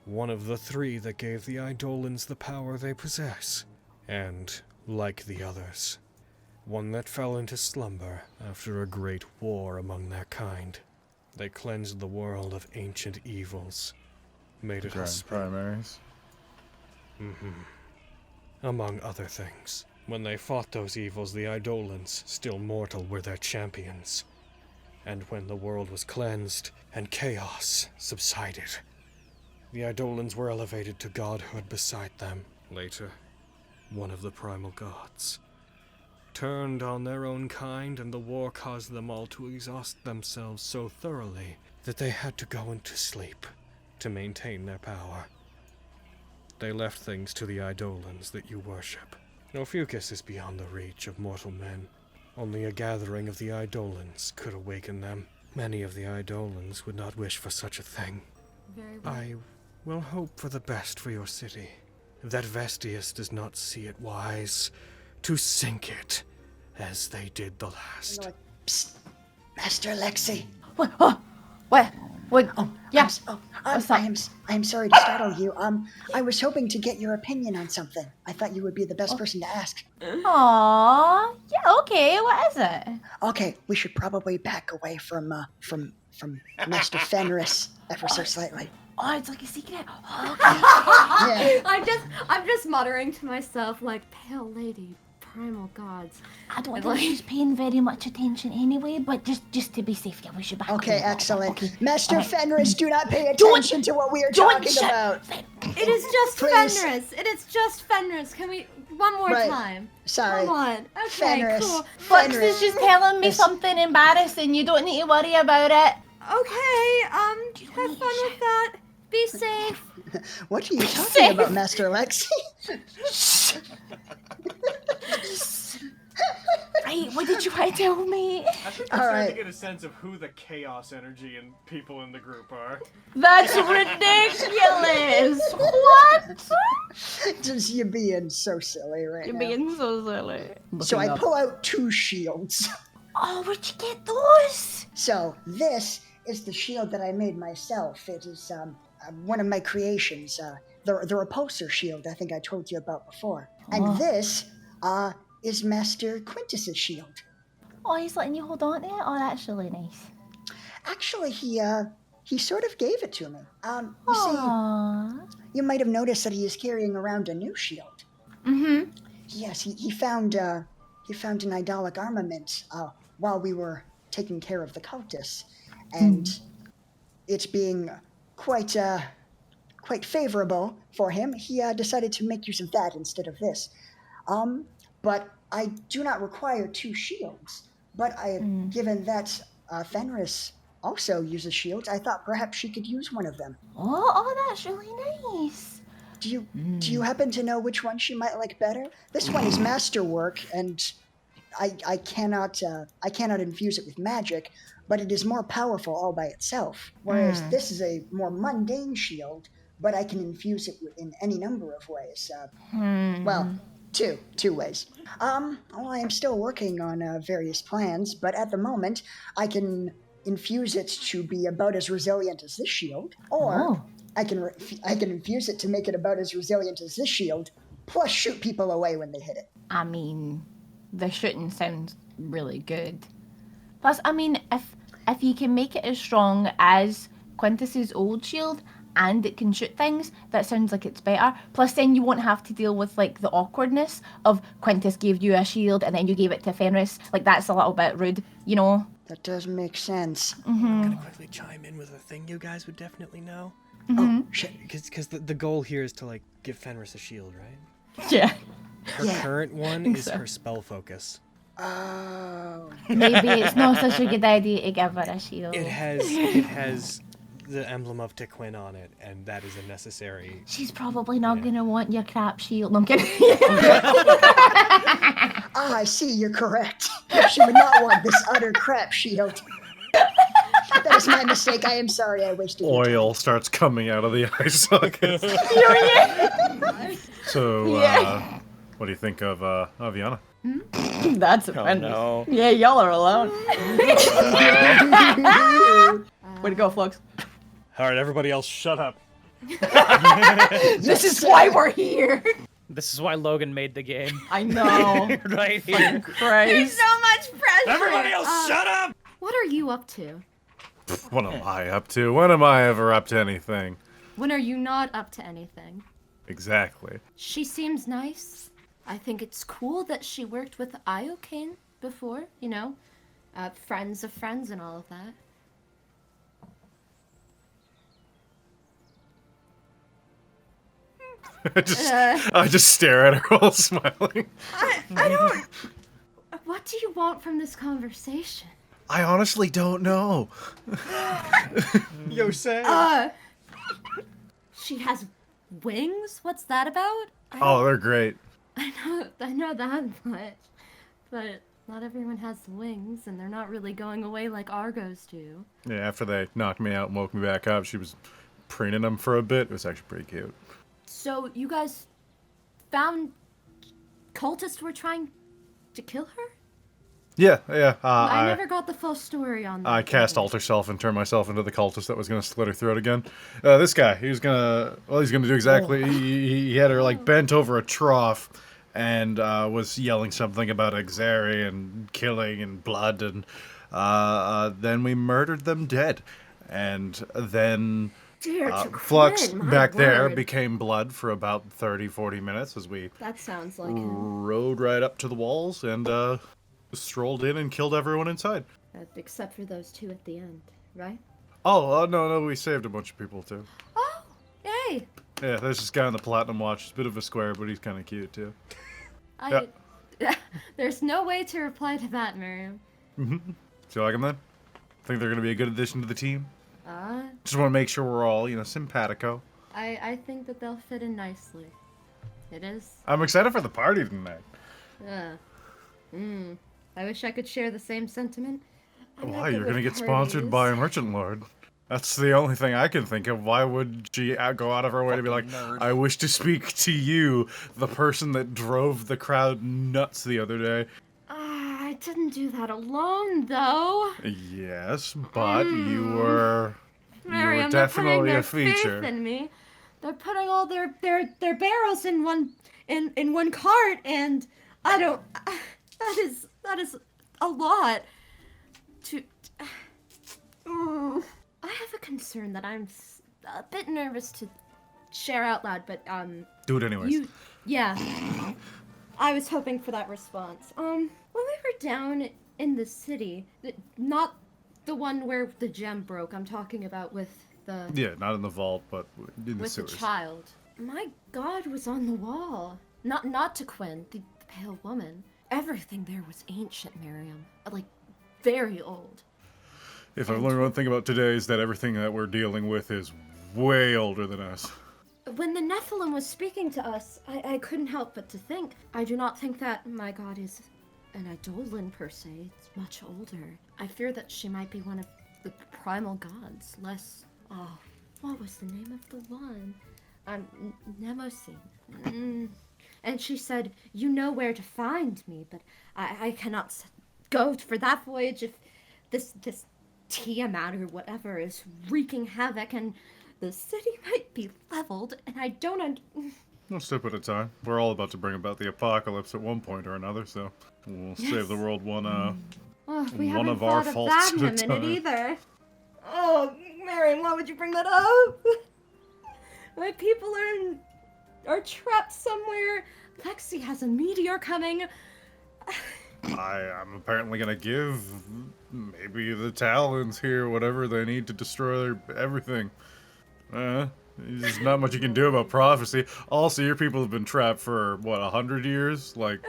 One of the three that gave the Eidolons the power they possess. And, like the others, one that fell into slumber after a great war among their kind. They cleansed the world of ancient evils, made it primaries. Among other things. When they fought those evils, the Eidolons, still mortal, were their champions. And when the world was cleansed and chaos subsided, the Eidolons were elevated to godhood beside them. Later, one of the primal gods turned on their own kind, and the war caused them all to exhaust themselves so thoroughly that they had to go into sleep to maintain their power. They left things to the Eidolons that you worship. Ophiuchus is beyond the reach of mortal men. Only a gathering of the Eidolons could awaken them. Many of the Eidolons would not wish for such a thing. Very well. I will hope for the best for your city. That Vestius does not see it wise to sink it, as they did the last. Psst, Master Alexei. What? Oh, what? What? Oh, yeah. I am sorry to startle you. I was hoping to get your opinion on something. I thought you would be the best person to ask. Aww. Yeah. Okay. What is it? Okay, we should probably back away from Master Fenris ever so slightly. Oh, it's like a secret. Oh, okay. Yeah. I'm just muttering to myself like, pale lady, primal gods. I don't think she's paying very much attention anyway, but just to be safe, yeah, we should back Okay, away. excellent. Okay. Master Fenris, do not pay attention to what we are talking about. It is just Please. Fenris. It is just Fenris. Can we one more Right. time? Sorry. Come on. Okay, Fenris. cool. Flux is just telling me Yes. something embarrassing. You don't need to worry about it. Okay, have fun with that. Be safe. What are you talking Safe. about, Master Alexei? Right, what did you want to tell me? All right. get a sense of who the chaos energy and people in the group are. That's ridiculous. What? Just you being so silly right You're now. being so silly. So I pull out 2 shields. Oh, where'd you get those? So this is the shield that I made myself. It is one of my creations. The repulsor shield I think I told you about before. And this is Master Quintus's shield. Oh, he's letting you hold on to it? Oh, that's really nice. Actually, he sort of gave it to me. You Aww. see, you might have noticed that he is carrying around a new shield. Mm-hmm. Yes, he found an idolic armament while we were taking care of the cultists, and it's being quite favorable for him. He decided to make use of that instead of this. But I do not require 2 shields. But given that Fenris also uses shields, I thought perhaps she could use one of them. Oh, that's really nice. Do you happen to know which one she might like better? This one is masterwork, and I cannot infuse it with magic, but it is more powerful all by itself. Whereas this is a more mundane shield, but I can infuse it in any number of ways. Well, two ways. Well, I am still working on various plans, but at the moment I can infuse it to be about as resilient as this shield, or I can infuse it to make it about as resilient as this shield, plus shoot people away when they hit it. I mean, the shooting sounds really good. Plus, I mean, if you can make it as strong as Quintus's old shield and it can shoot things, that sounds like it's better. Plus, then you won't have to deal with like the awkwardness of Quintus gave you a shield and then you gave it to Fenris. Like, that's a little bit rude, you know? That does make sense. I'm gonna quickly chime in with a thing you guys would definitely know. Oh, shit. Because the goal here is to, like, give Fenris a shield, right? Yeah. Her current one is her spell focus. Oh. Maybe it's not such a good idea to give her a shield. It has the emblem of Tequin on it, and that is a necessary... She's probably not gonna want your crap shield. No, I'm kidding. I see, you're correct. She would not want this utter crap shield. That is my mistake. I am sorry I wasted your time. Oil starts coming out of the eye socket. So, what do you think of Aviana? That's offensive. no. Yeah, y'all are alone. Way to go, Flux. All right, everybody else, shut up. This is why we're here. This is why Logan made the game. I know. Right here. Christ. There's so much pressure. Everybody else, shut up! What are you up to? What am I up to? When am I ever up to anything? When are you not up to anything? Exactly. She seems nice. I think it's cool that she worked with Iocane before, you know? Friends of friends and all of that. I just stare at her while smiling. I don't... What do you want from this conversation? I honestly don't know. Yo, say. She has wings? What's that about? Oh, they're great. I know that much. But not everyone has wings, and they're not really going away like Argos do. Yeah, after they knocked me out and woke me back up, she was preening them for a bit. It was actually pretty cute. So, you guys found cultists were trying to kill her? Yeah. I never got the full story on that. I cast Alter Self and turned myself into the cultist that was going to slit her throat again. This guy, he's going to do exactly, he had her, like, bent over a trough and was yelling something about Exari and killing and blood, and then we murdered them dead. And then Flux back there became blood for about 30-40 minutes as we That sounds like him. rode right up to the walls and strolled in and killed everyone inside. Except for those two at the end, right? Oh, no, we saved a bunch of people too. Oh, yay! Yeah, there's this guy on the Platinum Watch. He's a bit of a square, but he's kind of cute too. There's no way to reply to that, Miriam. Do you like them then? Think they're going to be a good addition to the team? Uh, Just want to make sure we're all, simpatico. I think that they'll fit in nicely. It is. I'm excited for the party tonight. I wish I could share the same sentiment. Why? You're going to get sponsored by a merchant lord. That's the only thing I can think of. Why would she go out of her way to be like, I wish to speak to you, the person that drove the crowd nuts the other day? I didn't do that alone, though. Yes, but you were Miriam, they're putting definitely their a feature. faith in me. They're putting all their barrels in one cart, and I don't. That is a lot. I have a concern that I'm a bit nervous to share out loud, but Do it anyways. Yeah. I was hoping for that response. When we were down in the city, not the one where the gem broke. I'm talking about with the Yeah, not in the vault, but in the with the sewers. child. My god was on the wall. Not to Quinn, the pale woman. Everything there was ancient, Miriam. Like, very old. If I've learned one thing about today is that everything that we're dealing with is way older than us. When the Nephilim was speaking to us, I couldn't help but to think. I do not think that my god is an Eidolon per se. It's much older. I fear that she might be one of the primal gods. What was the name of the one? Nemosine. And she said, you know where to find me, but I cannot go for that voyage if this Tiamat or whatever is wreaking havoc, and the city might be leveled, and I don't One step at a time. We're all about to bring about the apocalypse at one point or another, so we'll save the world we one haven't of our thought of faults that at in a a minute time. either. Oh, Marion, why would you bring that up? My people are trapped somewhere. Lexi has a meteor coming. I'm apparently gonna give maybe the Talons here whatever they need to destroy everything. There's not much you can do about prophecy. Also, your people have been trapped for, what, 100 years? Like,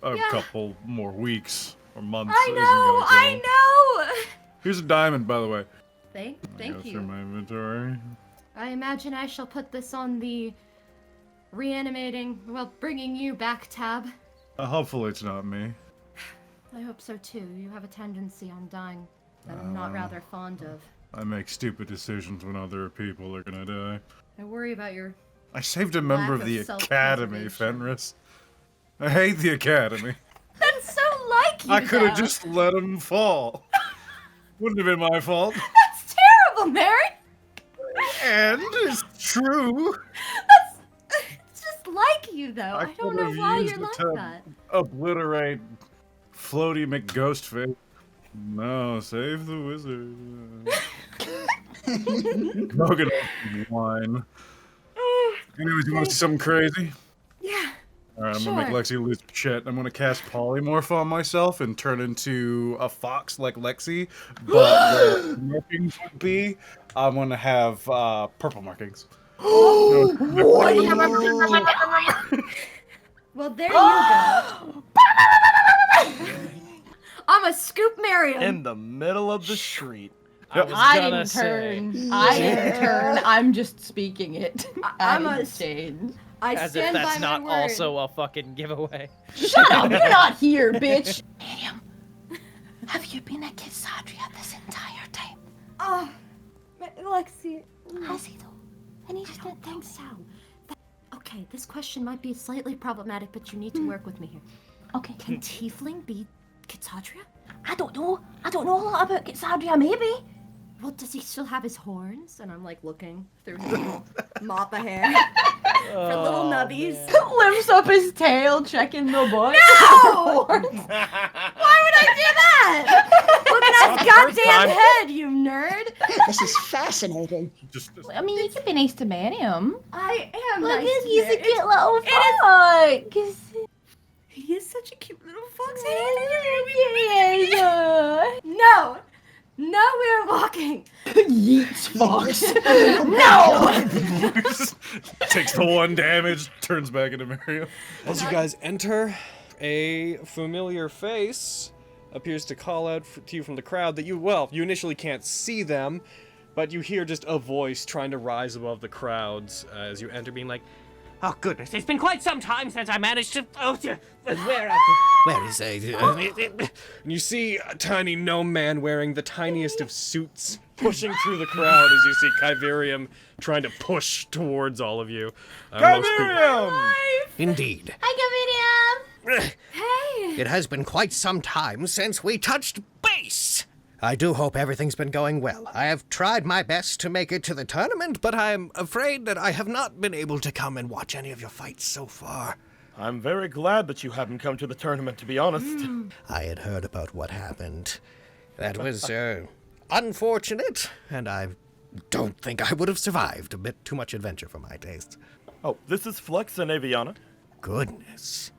a couple more weeks or months. I know! Here's a diamond, by the way. Thank Go you. through my inventory. I imagine I shall put this on the bringing you back tab. Hopefully it's not me. I hope so too. You have a tendency on dying that I'm not rather fond of. I make stupid decisions when other people are gonna die. I worry about your... I saved a member Lack of the of Academy, self-preservation. Fenris. I hate the Academy. That's so like you, I could have though. just let him fall. Wouldn't have been my fault. That's terrible, Mary! And it's true. It's just like you, though. I don't know could've why used you're it like to that. Obliterate Floaty McGhostface. No, save the wizard. Smoking wine. Anyways, you want to see something crazy? Yeah. Alright, I'm gonna make Lexi lose her shit. I'm gonna cast Polymorph on myself and turn into a fox like Lexi. But the markings would be, I'm gonna have purple markings. Well, there you go. I'm a scoop Miriam. In the middle of the street. I was I gonna didn't say, turn. I didn't turn. I'm just speaking it. I'm I a- didn't change. I as if stand that's by not my word. also a fucking giveaway. Shut up! You're not here, bitch. Miriam, have you been at Kisadria this entire time? Oh, Lexi. Has he though? And he I just don't think so. Okay, this question might be slightly problematic, but you need to work with me here. Okay. Can Tiefling be Kitsadria? I don't know. I don't know a lot about Kisadria. Maybe. Well, does he still have his horns? And I'm like looking through his little mop of hair for little nubbies. Lifts up his tail, checking the book. No! Why would I do that? Look at his goddamn head, you nerd! This is fascinating. Just I mean, you could be nice to Miriam. I am Look, nice he's to a Mary. cute little fox. He is such a cute little fox. Yeah. No! No, we're walking! Yeets fox. takes the one damage, turns back into Miriam. As you guys enter, a familiar face appears to call out to you from the crowd that you initially can't see them, but you hear just a voice trying to rise above the crowds as you enter, being like, Oh goodness, it's been quite some time since I managed to. Where is he? and you see a tiny gnome man wearing the tiniest of suits pushing through the crowd as you see Kyverium trying to push towards all of you. Kyverium! Indeed. Hi, Miriam. Hey! It has been quite some time since we touched base. I do hope everything's been going well. I have tried my best to make it to the tournament, but I am afraid that I have not been able to come and watch any of your fights so far. I'm very glad that you haven't come to the tournament, to be honest. I had heard about what happened. That was, unfortunate, and I don't think I would have survived. A bit too much adventure for my taste. Oh, this is Flux and Aviana. Goodness.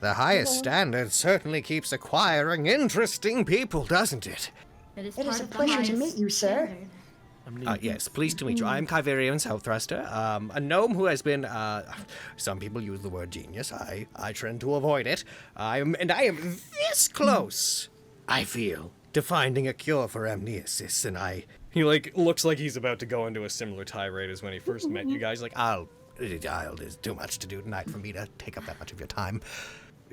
The highest standard certainly keeps acquiring interesting people, doesn't it? It is It is part a of the pleasure to highest meet you, sir. standard. Yes, pleased to meet you. I'm Kyverian Souththruster, a gnome who has been, some people use the word genius. I tend to avoid it. I am this close, I feel, to finding a cure for amnesis, and He, like, looks like he's about to go into a similar tirade as when he first met you guys. Like, there's too much to do tonight for me to take up that much of your time.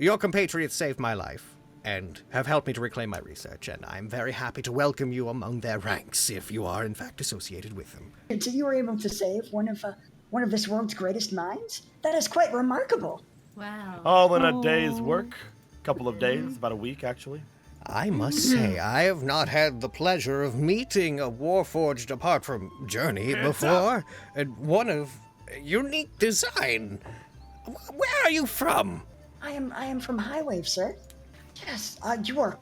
Your compatriots saved my life, and have helped me to reclaim my research, and I'm very happy to welcome you among their ranks if you are in fact associated with them. And so you were able to save one of this world's greatest minds? That is quite remarkable. Wow. All in a day's work. Couple of days, about a week, actually. I must say, I have not had the pleasure of meeting a Warforged apart from Journey before, and one of unique design. Where are you from? I am from Highwave, sir. Yes, you are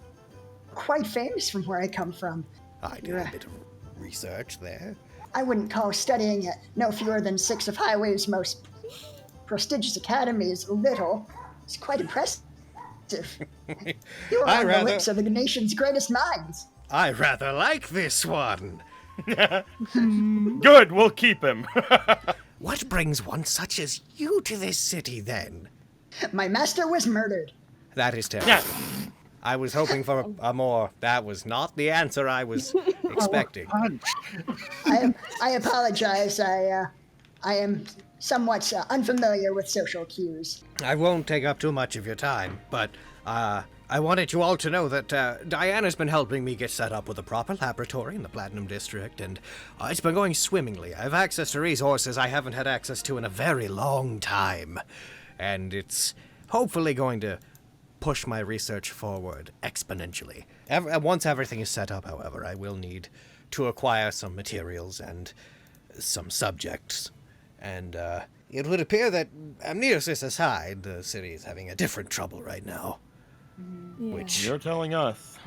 quite famous from where I come from. I did a bit of research there. I wouldn't call studying at no fewer than 6 of Highwave's most prestigious academies little. It's quite impressive. You are on the lips of the nation's greatest minds. I rather like this one. Good, we'll keep him. What brings one such as you to this city, then? My master was murdered. That is terrible. I was hoping for a more... That was not the answer I was expecting. I apologize. I am somewhat unfamiliar with social cues. I won't take up too much of your time, but I wanted you all to know that Diana's been helping me get set up with a proper laboratory in the Platinum District, and it's been going swimmingly. I have access to resources I haven't had access to in a very long time, and it's hopefully going to push my research forward exponentially. Once everything is set up, however, I will need to acquire some materials and some subjects, and it would appear that, amnesis aside, the city is having a different trouble right now. Yeah. Which You're telling us.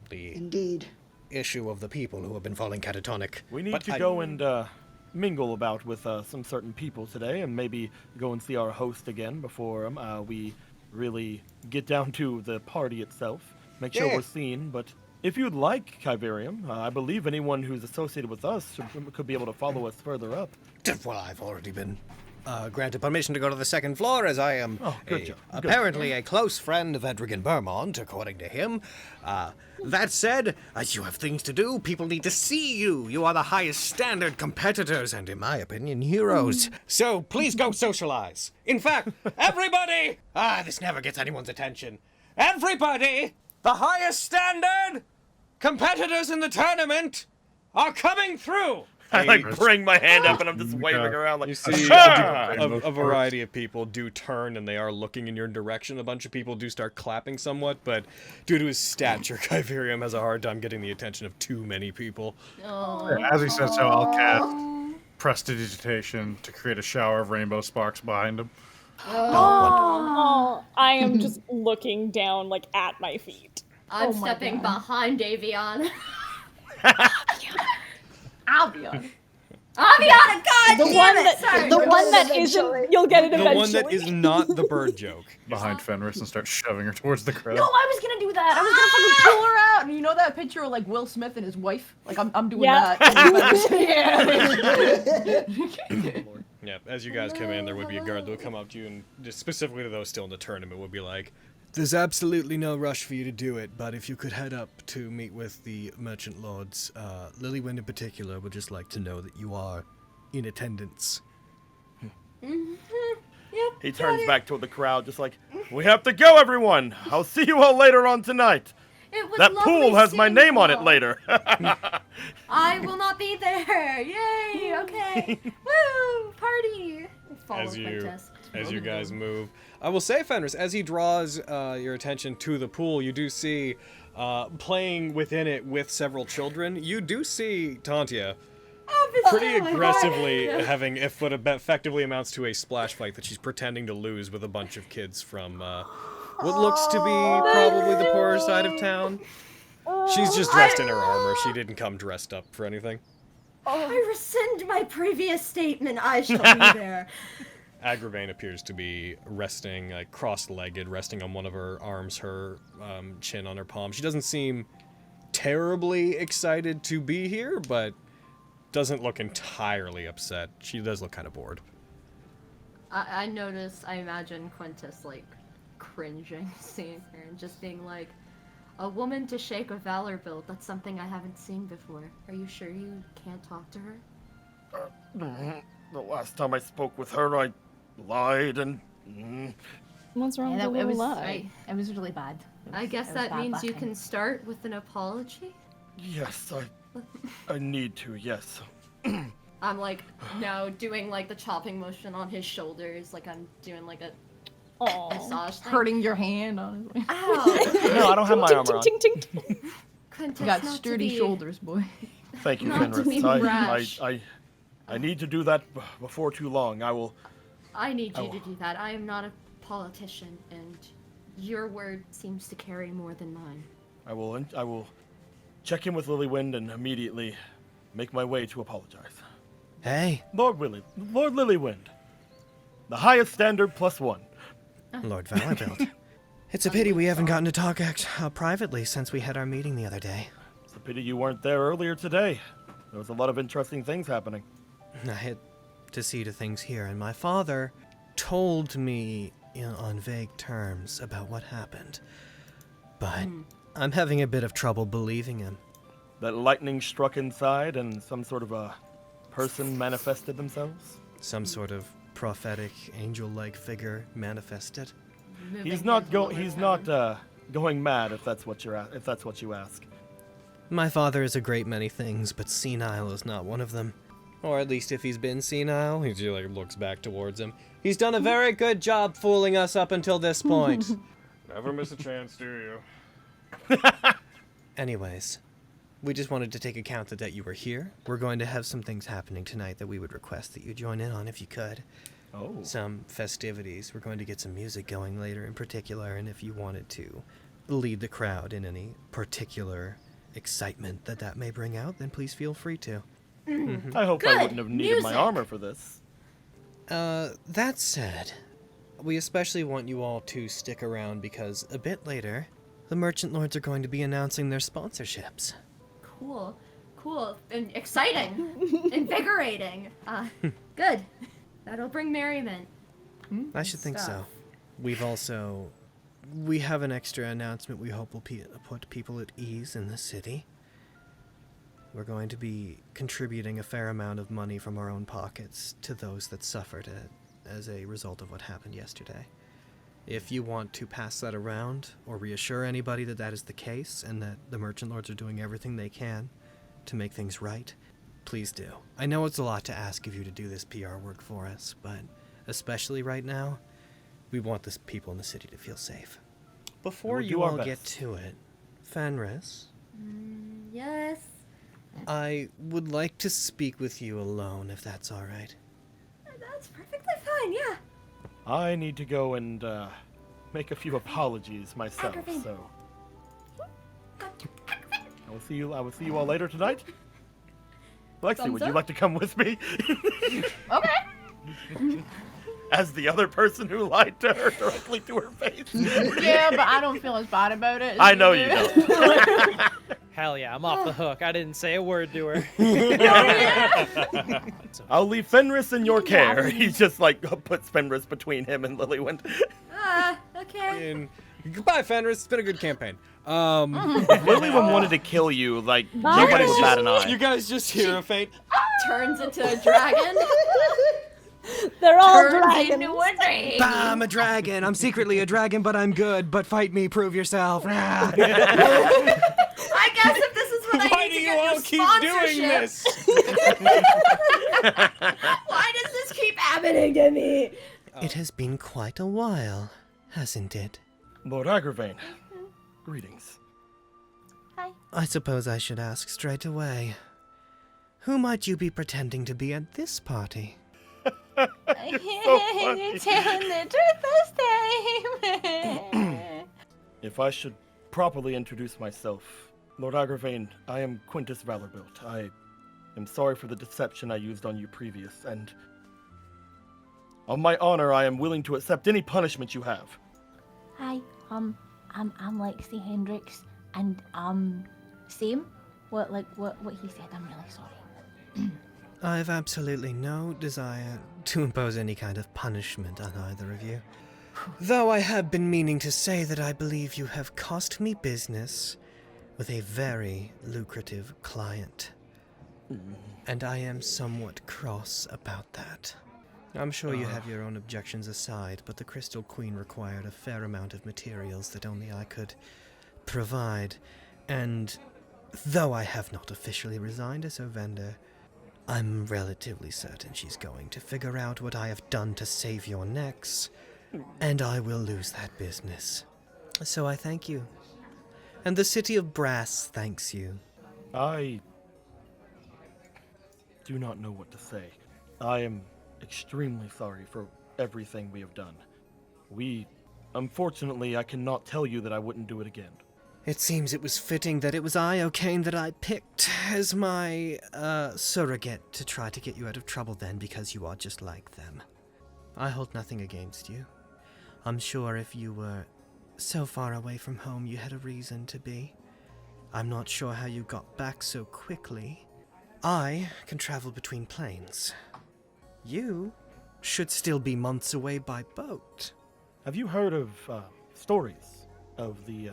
the Indeed. issue of the people who have been falling catatonic. We need But to go and mingle about with some certain people today, and maybe go and see our host again before we really get down to the party itself. Make sure we're seen, but if you'd like, Kyverium, I believe anyone who's associated with us could be able to follow us further up. Well, I've already been granted permission to go to the second floor, as I am apparently a close friend of Edrigan Vermont, according to him. That said, as you have things to do, people need to see you. You are the highest standard competitors, and in my opinion, heroes. So please go socialize. In fact, everybody! This never gets anyone's attention. Everybody! The highest standard competitors in the tournament are coming through! I bring my hand up and I'm just waving around like, you see a variety of people do turn and they are looking in your direction. A bunch of people do start clapping somewhat, but due to his stature, Kyverium has a hard time getting the attention of too many people. As he says so, I'll cast Prestidigitation to create a shower of rainbow sparks behind him. Oh, I am just looking down, like, at my feet. I'm stepping behind Avion. Albion. Aviana, God The damn one it! that, Sorry. the one that isn't, you'll get it The eventually. one that is not the bird joke. Behind Fenris and start shoving her towards the crowd. No, I was gonna do that. I was gonna fucking pull her out. And you know that picture of like Will Smith and his wife? Like I'm doing that. Yeah, as you guys come in, there would be a guard that would come up to you and just specifically to those still in the tournament would be like, "There's absolutely no rush for you to do it, but if you could head up to meet with the merchant lords, Lilywyn in particular would just like to know that you are in attendance." he turns back toward the crowd just like, we have to go, everyone. I'll see you all later on tonight. It was That lovely pool has my seeing name you on it all. later. I will not be there. Yay! Okay. Woo! Party. Fall As in you protest. as you guys move. I will say, Fenris, as he draws your attention to the pool, you do see, playing within it with several children, you do see Tantia pretty aggressively having what effectively amounts to a splash fight that she's pretending to lose with a bunch of kids from what looks to be probably the poorer side of town. She's just dressed in her armor. She didn't come dressed up for anything. I rescind my previous statement. I shall be there. Agravain appears to be resting, like cross-legged, resting on one of her arms, her chin on her palm. She doesn't seem terribly excited to be here, but doesn't look entirely upset. She does look kind of bored. I notice, I imagine Quintus, like, cringing, seeing her, and just being like, a woman to shake a valor build, that's something I haven't seen before. Are you sure you can't talk to her? The last time I spoke with her, I lied and... What's wrong with a little lie? It was really bad. I guess that means you can start with an apology? Yes, I need to, yes. I'm like, now doing like the chopping motion on his shoulders, like I'm doing like a massage thing. Hurting your hand, honestly. Ow! No, I don't have my armor on. Quintus, You got not to sturdy be- shoulders, boy. Thank you, Not to be Fenris. brash. I need to do that before too long. I need you to do that. I am not a politician, and your word seems to carry more than mine. I will check in with Lilywind and immediately make my way to apologize. Hey, Lord Lilywind. The highest standard +1. Lord Vanderbilt. It's a pity we haven't gotten to talk privately since we had our meeting the other day. It's a pity you weren't there earlier today. There was a lot of interesting things happening. I had to see to things here, and my father told me on vague terms about what happened. But I'm having a bit of trouble believing him. That lightning struck inside and some sort of a person manifested themselves? Some sort of prophetic, angel-like figure manifested. He's not going mad if that's what you ask. My father is a great many things, but senile is not one of them. Or at least if he's been senile, He like looks back towards him. He's done a very good job fooling us up until this point. Never miss a chance, do you? Anyways, we just wanted to take account that you were here. We're going to have some things happening tonight that we would request that you join in on if you could. Oh. Some festivities. We're going to get some music going later in particular, and if you wanted to lead the crowd in any particular excitement that may bring out, then please feel free to. I hope I wouldn't have needed my armor for this. That said, we especially want you all to stick around because a bit later, the Merchant Lords are going to be announcing their sponsorships. Cool, and exciting, invigorating. Good. That'll bring merriment. I should think so. We have an extra announcement we hope will put people at ease in the city. We're going to be contributing a fair amount of money from our own pockets to those that suffered as a result of what happened yesterday. If you want to pass that around or reassure anybody that that is the case and that the Merchant Lords are doing everything they can to make things right, please do. I know it's a lot to ask of you to do this PR work for us, but especially right now, we want the people in the city to feel safe. Before you all get to it, Fenris? Yes? I would like to speak with you alone, if that's all right. That's perfectly fine, yeah. I need to go and make a few apologies myself, Agravain. so I will see you all later tonight. Lexi, Thumbs would up? you like to come with me? Okay. As the other person who lied to her directly to her face. Yeah, but I don't feel as bad about it. I know you don't. Hell yeah, I'm off the hook. I didn't say a word to her. I'll leave Fenris in your care. He just like puts Fenris between him and Lilywind. Okay. And goodbye, Fenris. It's been a good campaign. Lilywind wanted to kill you, like nobody would bat an eye. You guys just hear a faint. Turns into a dragon. They're all Turns dragons. into a dragon. Bah, I'm a dragon. I'm secretly a dragon, but I'm good. But fight me, prove yourself. I guess if this is what Why I do need to you get all your keep sponsorship. doing this? Why does this keep happening to me? It has been quite a while, hasn't it? Lord Agravain, greetings. Hi. I suppose I should ask straight away. Who might you be pretending to be at this party? You're telling the truth this time. If I should properly introduce myself, Lord Agravain, I am Quintus Valorbilt. I am sorry for the deception I used on you previous, and on my honor, I am willing to accept any punishment you have. Hi, I'm Lexi Hendricks, and same. What he said. I'm really sorry. I have absolutely no desire to impose any kind of punishment on either of you. Though I have been meaning to say that I believe you have cost me business with a very lucrative client. And I am somewhat cross about that. I'm sure you have your own objections aside, but the Crystal Queen required a fair amount of materials that only I could provide. And though I have not officially resigned as her vendor, I'm relatively certain she's going to figure out what I have done to save your necks, and I will lose that business. So I thank you. And the City of Brass thanks you. I do not know what to say. I am extremely sorry for everything we have done. Unfortunately, I cannot tell you that I wouldn't do it again. It seems it was fitting that it was I, O'Kane, that I picked as my, surrogate to try to get you out of trouble then, because you are just like them. I hold nothing against you. I'm sure if you were so far away from home, you had a reason to be. I'm not sure how you got back so quickly. I can travel between planes. You should still be months away by boat. Have you heard of stories of the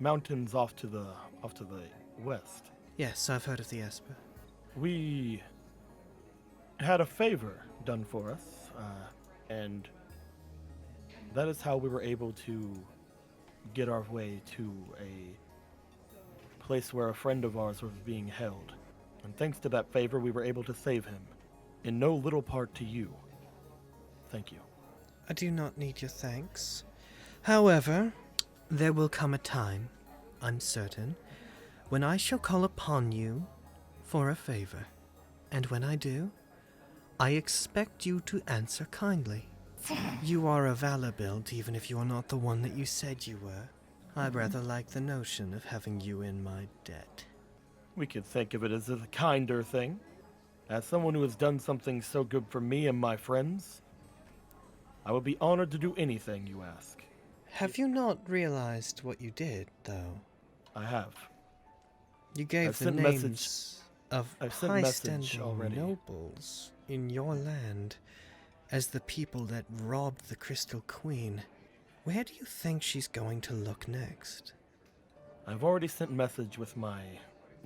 mountains off to the west? Yes, I've heard of the Esper. We had a favor done for us, and that is how we were able to get our way to a place where a friend of ours was being held. And thanks to that favor, we were able to save him, in no little part to you. Thank you. I do not need your thanks. However, there will come a time, I'm certain, when I shall call upon you for a favor. And when I do, I expect you to answer kindly. You are a Valorbilt, even if you are not the one that you said you were. I rather like the notion of having you in my debt. We could think of it as a kinder thing. As someone who has done something so good for me and my friends, I would be honored to do anything you ask. Have you not realized what you did, though? I have. You gave I've the sent names message- of I've sent message high-standing already. nobles in your land as the people that robbed the Crystal Queen. Where do you think she's going to look next? I've already sent message with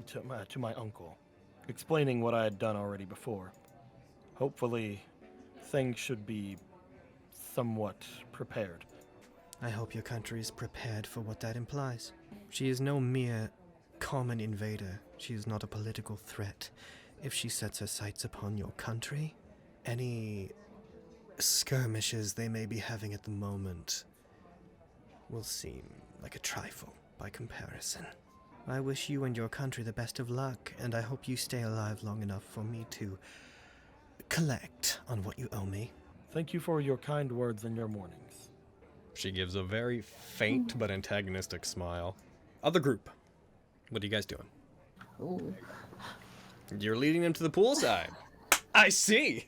to my uncle, explaining what I had done already before. Hopefully, things should be somewhat prepared. I hope your country is prepared for what that implies. She is no mere common invader. She is not a political threat. If she sets her sights upon your country, any skirmishes they may be having at the moment will seem like a trifle by comparison. I wish you and your country the best of luck, and I hope you stay alive long enough for me to collect on what you owe me. Thank you for your kind words and your mornings. She gives a very faint but antagonistic smile. Other group, what are you guys doing? Ooh. You're leading them to the poolside. I see.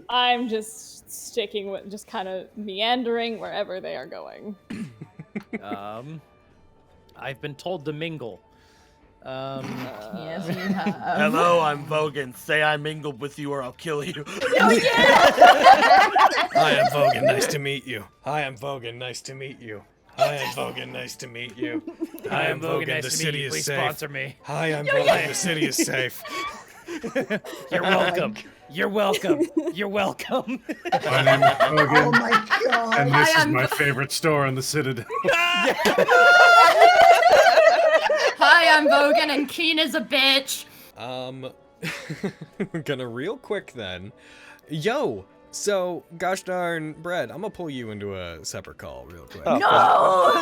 I'm just sticking with, just kind of meandering wherever they are going. I've been told to mingle. Yes, you have. Hello, I'm Vogan. Say I mingled with you or I'll kill you. Hi, I'm Vogan. Nice to meet you. Hi, I'm Vogan. Nice to meet you. Hi, I'm Vogan. Nice to meet you. Hi, I'm Vogan. Nice The to meet city you. is Please safe. sponsor me. Hi, I'm Vogan. The city is safe. You're welcome. You're welcome. You're welcome. My name is Oh Logan, my god. and this is my favorite store in the Citadel. Hi, I'm Vogan, and Keen is a bitch. We're gonna real quick then. Yo, so gosh darn Brett, I'm gonna pull you into a separate call real quick. Oh, No!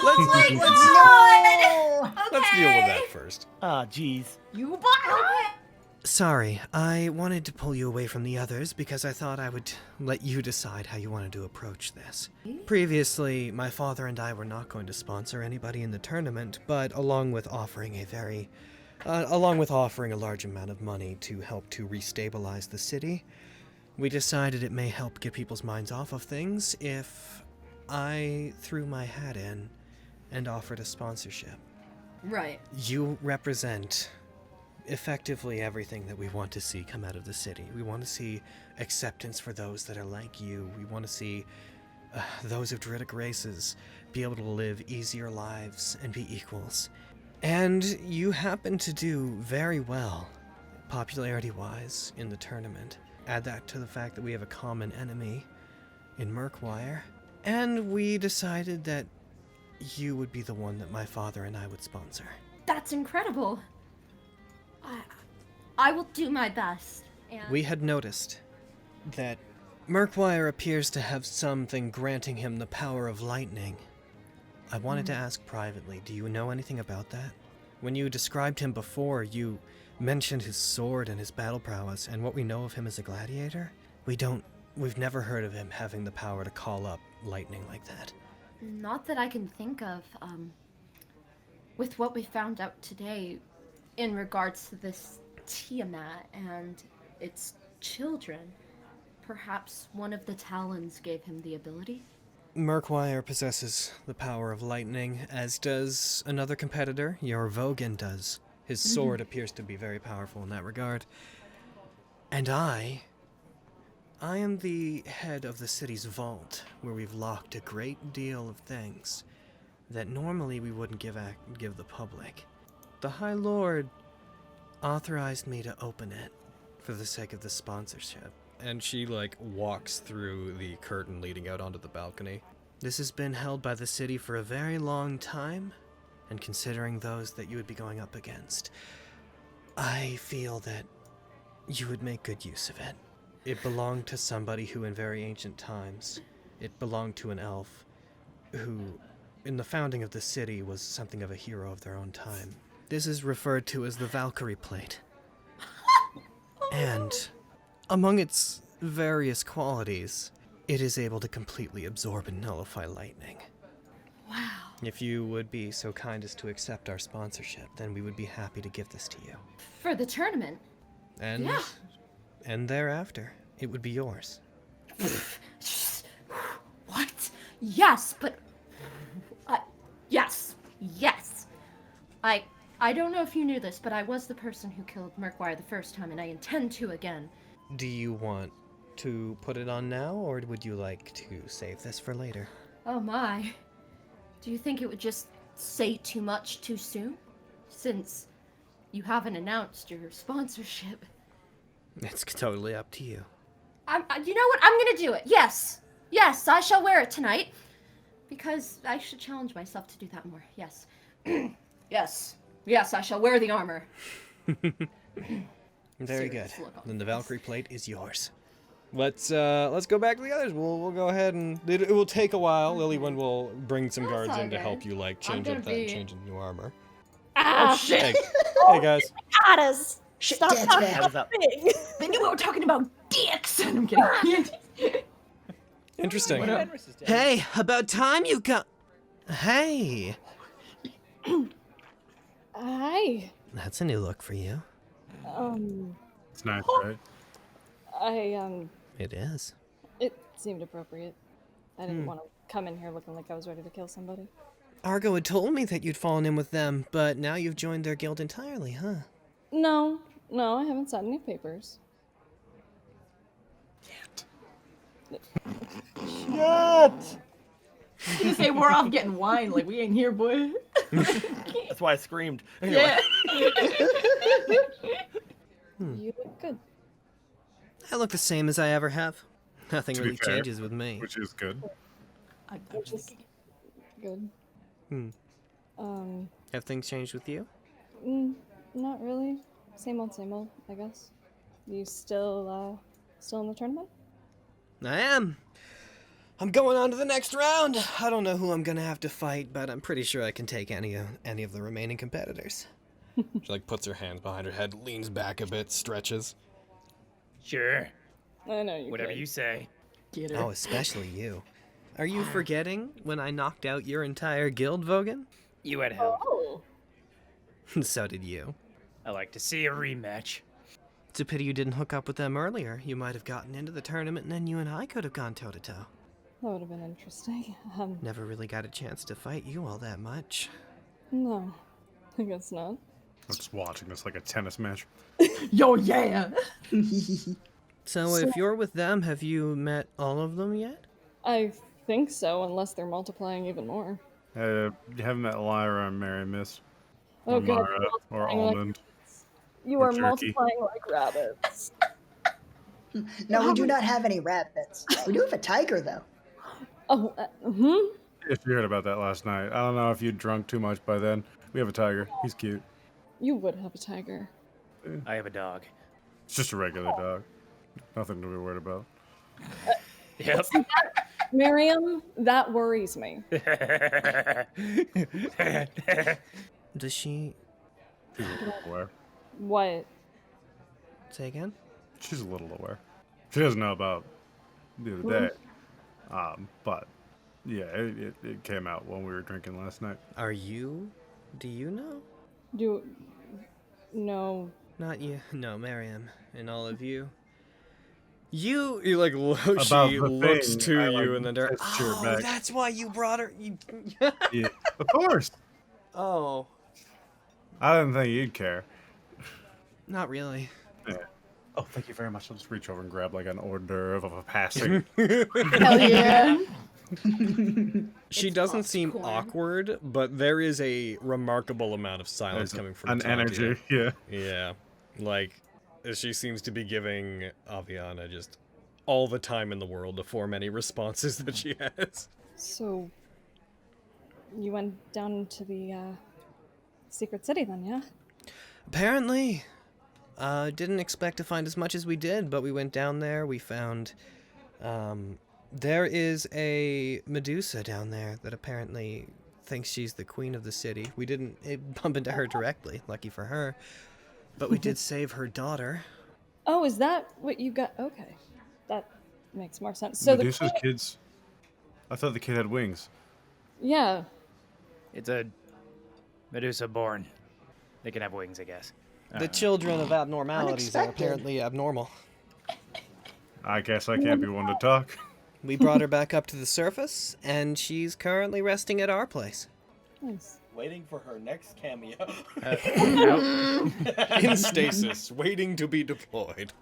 Let's deal with that first. Ah, jeez. You bought Sorry, I wanted to pull you away from the others because I thought I would let you decide how you wanted to approach this. Previously, my father and I were not going to sponsor anybody in the tournament, but along with offering a large amount of money to help to restabilize the city, we decided it may help get people's minds off of things if I threw my hat in and offered a sponsorship. Right. You represent effectively everything that we want to see come out of the city. We want to see acceptance for those that are like you. We want to see those of Druidic races be able to live easier lives and be equals. And you happen to do very well, popularity-wise, in the tournament. Add that to the fact that we have a common enemy in Murkwire, and we decided that you would be the one that my father and I would sponsor. That's incredible. I will do my best. And We had noticed that Murkwire appears to have something granting him the power of lightning. I wanted to ask privately, do you know anything about that? When you described him before, you mentioned his sword and his battle prowess, and what we know of him as a gladiator? We've never heard of him having the power to call up lightning like that. Not that I can think of. With what we found out today in regards to this Tiamat and its children, perhaps one of the Talons gave him the ability? Murkwire possesses the power of lightning, as does another competitor, your Vogan does. His sword appears to be very powerful in that regard. And I am the head of the city's vault, where we've locked a great deal of things that normally we wouldn't give the public. The High Lord authorized me to open it for the sake of the sponsorship. And she, walks through the curtain leading out onto the balcony. This has been held by the city for a very long time, and considering those that you would be going up against, I feel that you would make good use of it. It belonged to somebody who in very ancient times, it belonged to an elf who, in the founding of the city, was something of a hero of their own time. This is referred to as the Valkyrie Plate. And among its various qualities, it is able to completely absorb and nullify lightning. Wow. If you would be so kind as to accept our sponsorship, then we would be happy to give this to you. For the tournament? And Yeah. and thereafter, it would be yours. What? Yes, but... yes. I don't know if you knew this, but I was the person who killed Murkwire the first time, and I intend to again. Do you want to put it on now, or would you like to save this for later? Oh my. Do you think it would just say too much too soon? Since you haven't announced your sponsorship. It's totally up to you. You know what? I'm gonna do it. Yes, I shall wear it tonight. Because I should challenge myself to do that more. Yes. Yes, I shall wear the armor. Very good. Serious look on Then the my face. Valkyrie Plate is yours. Let's go back to the others. We'll go ahead and it will take a while. Lilywin will bring some That's guards all in to good. help you change gonna up that be- change into new armor. Ah, Hey, hey guys. got us. Shit, Stop Dad's talking back. How's that? big. They knew we were talking about dicks. I'm kidding. Interesting. Hey, about time you got... Hey! Hi. That's a new look for you. It's nice, right? It is. It seemed appropriate. I didn't want to come in here looking like I was ready to kill somebody. Argo had told me that you'd fallen in with them, but now you've joined their guild entirely, huh? No, I haven't signed any papers. You say we're off getting wine, like we ain't here, boy. That's why I screamed. Anyway. Yeah. You look good. I look the same as I ever have. Nothing To be really fair, changes with me. Which is good. Which is good. Have things changed with you? Not really. Same old, I guess. You still in the tournament? I am. I'm going on to the next round. I don't know who I'm gonna have to fight, but I'm pretty sure I can take any of the remaining competitors. She like puts her hands behind her head, leans back a bit, stretches. Sure. I know you. Whatever could. you say. Get her. Oh, especially you. Are you forgetting when I knocked out your entire guild, Vogan? You had help. Oh. So did you. I like to see a rematch. It's a pity you didn't hook up with them earlier. You might have gotten into the tournament, and then you and I could have gone toe-to-toe. That would have been interesting. Never really got a chance to fight you all that much. No, I guess not. I'm just watching this like a tennis match. Yo, yeah. So if you're with them, have you met all of them yet? I think so, unless they're multiplying even more. You haven't met Lyra and Mary Miss. Oh Or god, Mara, or multiplying like- Almond. You Or are turkey. multiplying like rabbits. No, we do not have any rabbits. We do have a tiger, though. Oh, If you heard about that last night. I don't know if you drunk too much by then. We have a tiger. He's cute. You would have a tiger. I have a dog. It's just a regular dog. Nothing to be worried about. Yep. Miriam, that worries me. Does she... She's a little aware. What? Say again? She's a little aware. She doesn't know about the other day. But, yeah, it came out when we were drinking last night. Are you... Do you know? No. Not you. No, Miriam. And all of you. You like About she the looks thing, to I, you like, and then they're gesture Oh, back. that's why you brought her... You... Yeah, of course. Oh. I didn't think you'd care. Not really. Yeah. Oh, thank you very much. I'll just reach over and grab like an hors d'oeuvre of a passing. Hell yeah. She It's doesn't seem popcorn. awkward, but there is a remarkable amount of silence There's coming from an Tatia. energy. Yeah. Yeah, like she seems to be giving Aviana just all the time in the world to form any responses that she has. So, you went down to the secret city then, yeah? Apparently. Didn't expect to find as much as we did, but we went down there. We found... there is a Medusa down there that apparently thinks she's the queen of the city. We didn't bump into her directly, lucky for her. But we did save her daughter. Oh, is that what you got? Okay. That makes more sense. So Medusa's kids. I thought the kid had wings. Yeah. It's a Medusa born. They can have wings, I guess. The children of abnormalities are Unexpected. apparently abnormal. I guess I can't be one to talk. We brought her back up to the surface, and she's currently resting at our place. Nice. Waiting for her next cameo. In stasis, waiting to be deployed.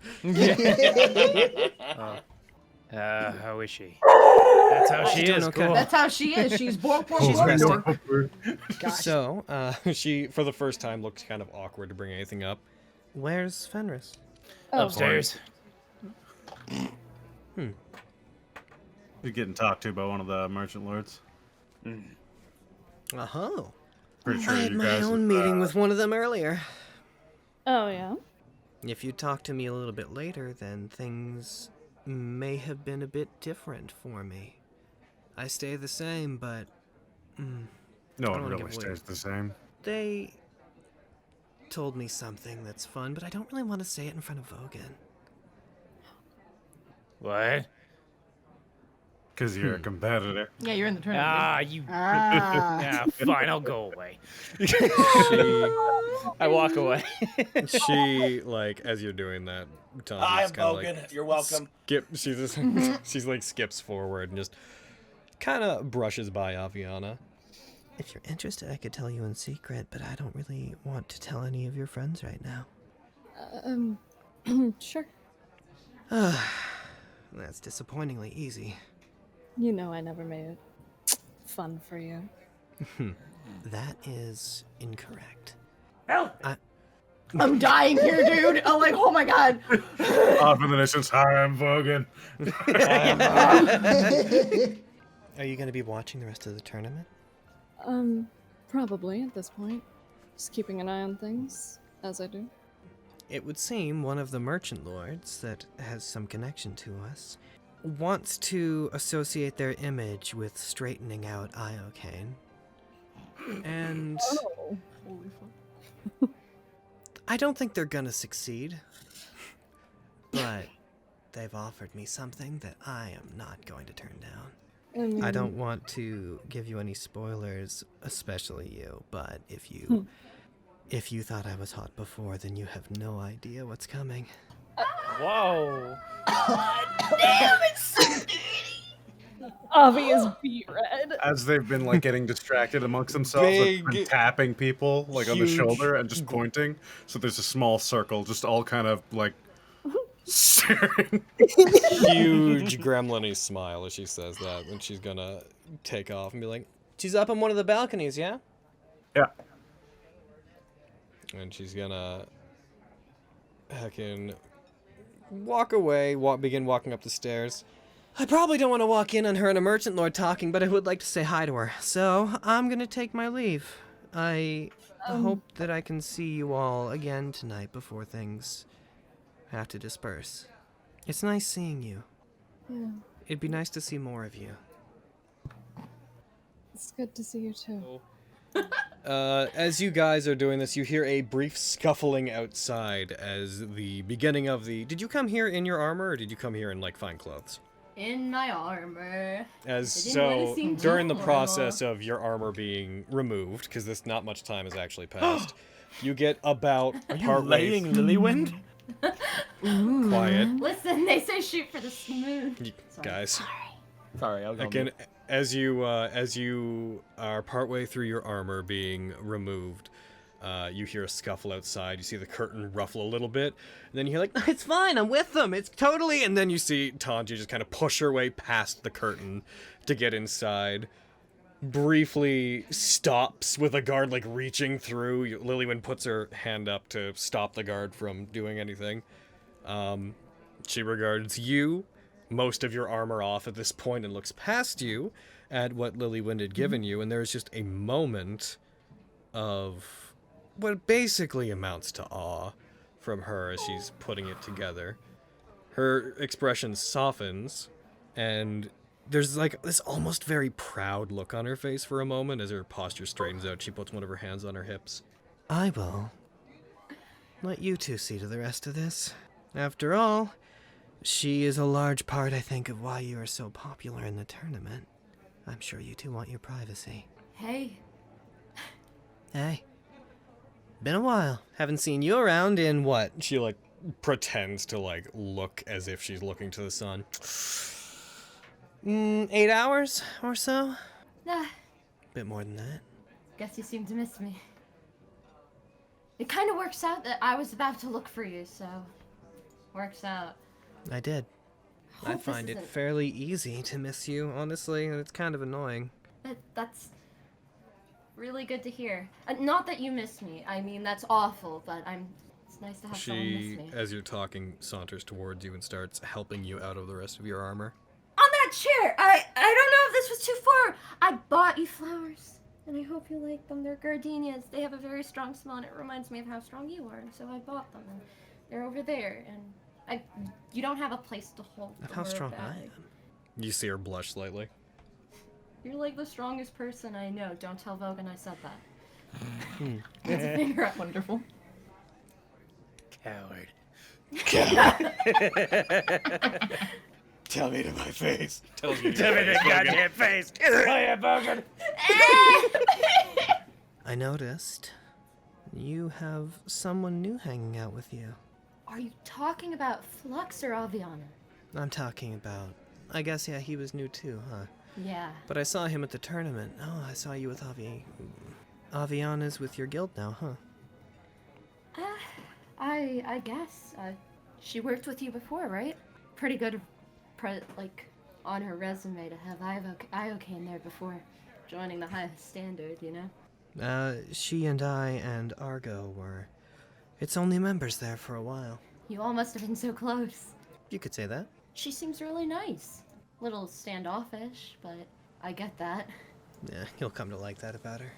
How is she? That's how she doing is. okay? Cool. That's how she is. She's born. She's resting. Gosh. So, she for the first time looked kind of awkward to bring anything up. Where's Fenris? Oh. Upstairs. You're getting talked to by one of the merchant lords. Uh-huh. Pretty sure I had you my guys own have, meeting with one of them earlier. Oh, yeah? If you talk to me a little bit later, then things may have been a bit different for me. I stay the same, but No I don't one wanna really give away. stays the same. they told me something that's fun, but I don't really want to say it in front of Vogan. What? Because you're a competitor. Yeah, you're in the tournament. Ah, you. Ah. Yeah, fine. I'll go away. She I walk away. she like as you're doing that, Tom Hi, just kind of Bogan. like You're welcome. She just she's like skips forward and just kind of brushes by Aviana. If you're interested, I could tell you in secret, but I don't really want to tell any of your friends right now. Sure. That's disappointingly easy. You know I never made it fun for you. That is incorrect. Help! I'm dying here, dude. I'm like, oh my god. Off in the distance, hi, I'm Vogan. Are you going to be watching the rest of the tournament? Probably at this point. Just keeping an eye on things, as I do. It would seem one of the merchant lords that has some connection to us wants to associate their image with straightening out Iocane. And Oh. I don't think they're gonna succeed. But they've offered me something that I am not going to turn down. I don't want to give you any spoilers, especially you, but if you thought I was hot before, then you have no idea what's coming. Whoa. Avi is beat red. As they've been like getting distracted amongst themselves, they've been Big, tapping people like on the huge shoulder and just pointing. So there's a small circle, just all kind of like staring. huge gremlin-y smile as she says that, and she's gonna take off and be like, "She's up on one of the balconies, yeah?" Yeah. And she's gonna heckin' walk away, begin walking up the stairs. I probably don't want to walk in on her and a merchant lord talking, but I would like to say hi to her. So I'm gonna take my leave. I hope that I can see you all again tonight before things have to disperse. It's nice seeing you. Yeah, It'd be nice to see more of you. it's good to see you too. As you guys are doing this, you hear a brief scuffling outside as the beginning of the... Did you come here in your armor, or did you come here in, like, fine clothes? In my armor. As I didn't wanna so, seem too during the formal. process of your armor being removed, because this not much time has actually passed, you get about Are you partway laying Lilywind? quiet. Listen, they say shoot for the smooth. Sorry. Guys. Sorry, I'll go. Again, as you are partway through your armor being removed, you hear a scuffle outside. You see the curtain ruffle a little bit, and then you hear like, "It's fine, I'm with them. It's totally." And then you see Tanji just kind of push her way past the curtain to get inside. Briefly stops with a guard like reaching through. Lilywin puts her hand up to stop the guard from doing anything. She regards you, most of your armor off at this point, and looks past you at what Lilywin had given you, and there's just a moment of what basically amounts to awe from her as she's putting it together. Her expression softens, and there's like this almost very proud look on her face for a moment as her posture straightens out. She puts one of her hands on her hips. I will let you two see to the rest of this. After all, she is a large part, I think, of why you are so popular in the tournament. I'm sure you two want your privacy. Hey, Hey, been a while. Haven't seen you around in what? She like pretends to like look as if she's looking to the sun. 8 hours or so? nah, Bit more than that. guess you seem to miss me. It kind of works out that I was about to look for you, so works out. I did. I Hope this find it isn't- fairly easy to miss you, honestly, and it's kind of annoying. That's really good to hear. Not that you miss me. I mean, that's awful, but it's nice to have someone She, miss me. as you're talking, saunters towards you and starts helping you out of the rest of your armor. On that chair! I don't know if this was too far. I bought you flowers, and I hope you like them. They're gardenias. They have a very strong smell, and it reminds me of how strong you are, and so I bought them, and they're over there, and you don't have a place to hold them. Of how or a strong I bag. am. You see her blush slightly. You're like the strongest person I know. Don't tell Vogan I said that. That's a finger up. Wonderful. Coward. Tell me to my face. Tell me Tell me to goddamn face. I noticed you have someone new hanging out with you. Are you talking about Flux or Aviana? I'm talking about... I guess, yeah, he was new too, huh? Yeah. But I saw him at the tournament. Oh, I saw you with Avi. Aviana's with your guild now, huh? I guess. She worked with you before, right? Pretty good, on her resume to have Iocane there before joining the highest standard, you know? She and I and Argo were its only members there for a while. You all must have been so close. You could say that. She seems really nice. Little standoffish, but I get that. Yeah, you'll come to like that about her.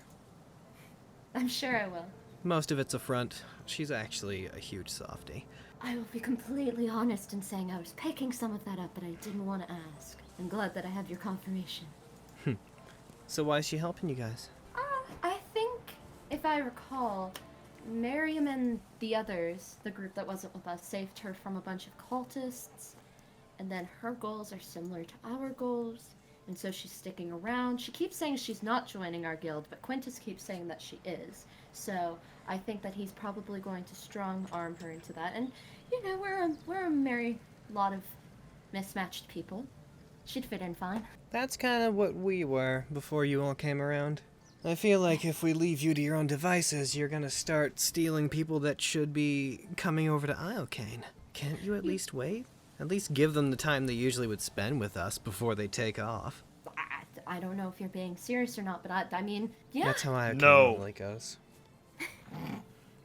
I'm sure I will. Most of it's a front. She's actually a huge softie. I will be completely honest in saying I was picking some of that up, but I didn't want to ask. I'm glad that I have your confirmation. So why is she helping you guys? I think, if I recall, Miriam and the others, the group that wasn't with us, saved her from a bunch of cultists, and then her goals are similar to our goals, and so she's sticking around. She keeps saying she's not joining our guild, but Quintus keeps saying that she is. So I think that he's probably going to strong-arm her into that. And, you know, we're a merry lot of mismatched people. She'd fit in fine. That's kind of what we were before you all came around. I feel like if we leave you to your own devices, you're gonna start stealing people that should be coming over to Iocane. Can't you at least wait? At least give them the time they usually would spend with us before they take off. I don't know if you're being serious or not, but I mean, yeah. That's how Iocane No. normally goes.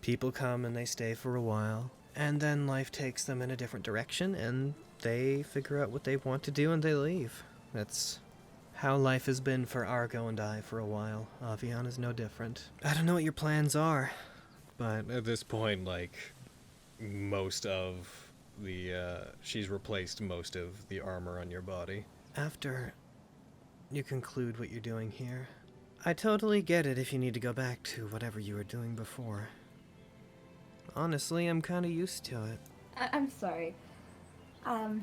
People come and they stay for a while, and then life takes them in a different direction, and they figure out what they want to do and they leave. That's how life has been for Argo and I for a while. Avian is no different. I don't know what your plans are, but At this point, like, most of the, she's replaced most of the armor on your body. after you conclude what you're doing here, I totally get it if you need to go back to whatever you were doing before. Honestly, I'm kind of used to it. I'm sorry. I'm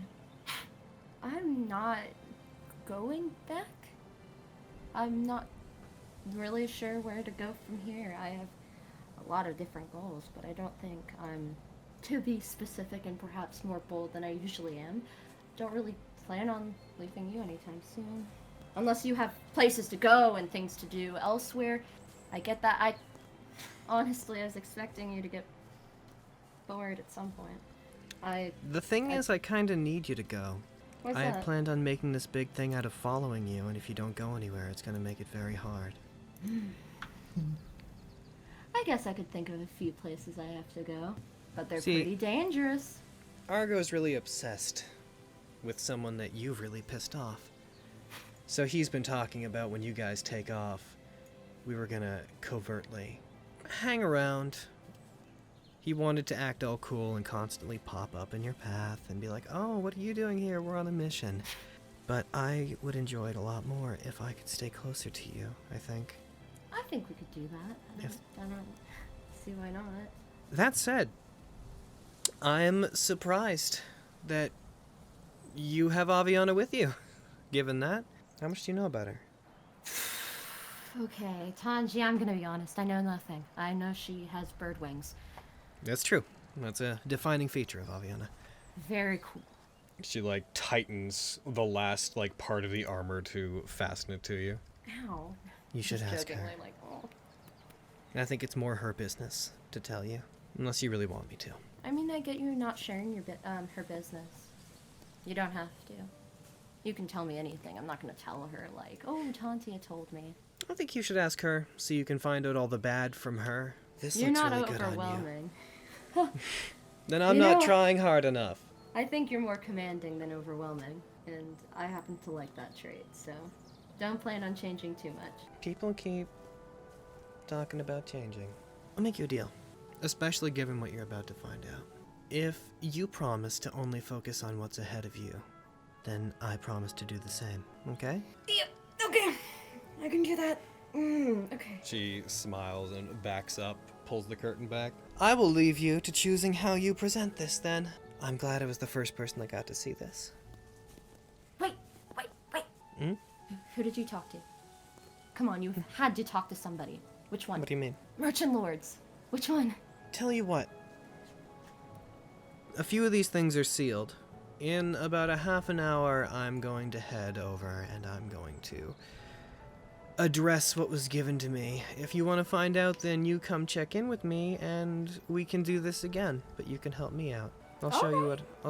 not going back. I'm not really sure where to go from here. I have a lot of different goals, but I don't think I'm, to be specific and perhaps more bold than I usually am, don't really plan on leaving you anytime soon. Unless you have places to go and things to do elsewhere. I get that. Honestly, I was expecting you to get bored at some point. The thing is, I kind of need you to go. What's I had that? planned on making this big thing out of following you, and if you don't go anywhere, it's going to make it very hard. I guess I could think of a few places I have to go, but they're See- pretty dangerous. Argo's really obsessed with someone that you've really pissed off. So he's been talking about when you guys take off, we were gonna covertly hang around. He wanted to act all cool and constantly pop up in your path and be like, oh, what are you doing here? We're on a mission. But I would enjoy it a lot more if I could stay closer to you, I think. I think we could do that. I don't see why not. That said, I'm surprised that you have Aviana with you. Given that, how much do you know about her? Okay, Tanji, I'm gonna be honest. I know nothing. I know she has bird wings. That's true. That's a defining feature of Aviana. Very cool. She, like, tightens the last, like, part of the armor to fasten it to you. Ow. You should Just ask her. jokingly, like, oh. And I think it's more her business to tell you, unless you really want me to. I mean, I get you not sharing your her business. You don't have to. You can tell me anything. I'm not gonna tell her like, oh, Tantia told me. I think you should ask her so you can find out all the bad from her. This You're looks not really good on you. overwhelming. Then I'm You not know- trying hard enough. I think you're more commanding than overwhelming, and I happen to like that trait. So, don't plan on changing too much. People keep talking about changing. I'll make you a deal, especially given what you're about to find out. If you promise to only focus on what's ahead of you, then I promise to do the same, okay? Yeah. Okay. I can do that. Okay. She smiles and backs up, pulls the curtain back. I will leave you to choosing how you present this then. I'm glad I was the first person that got to see this. Wait. Hmm? Who did you talk to? Come on, you had to talk to somebody. Which one? What do you mean? Merchant Lords. Which one? Tell you what. A few of these things are sealed. In about a half an hour, I'm going to head over and I'm going to address what was given to me. If you want to find out, then you come check in with me and we can do this again. But you can help me out. I'll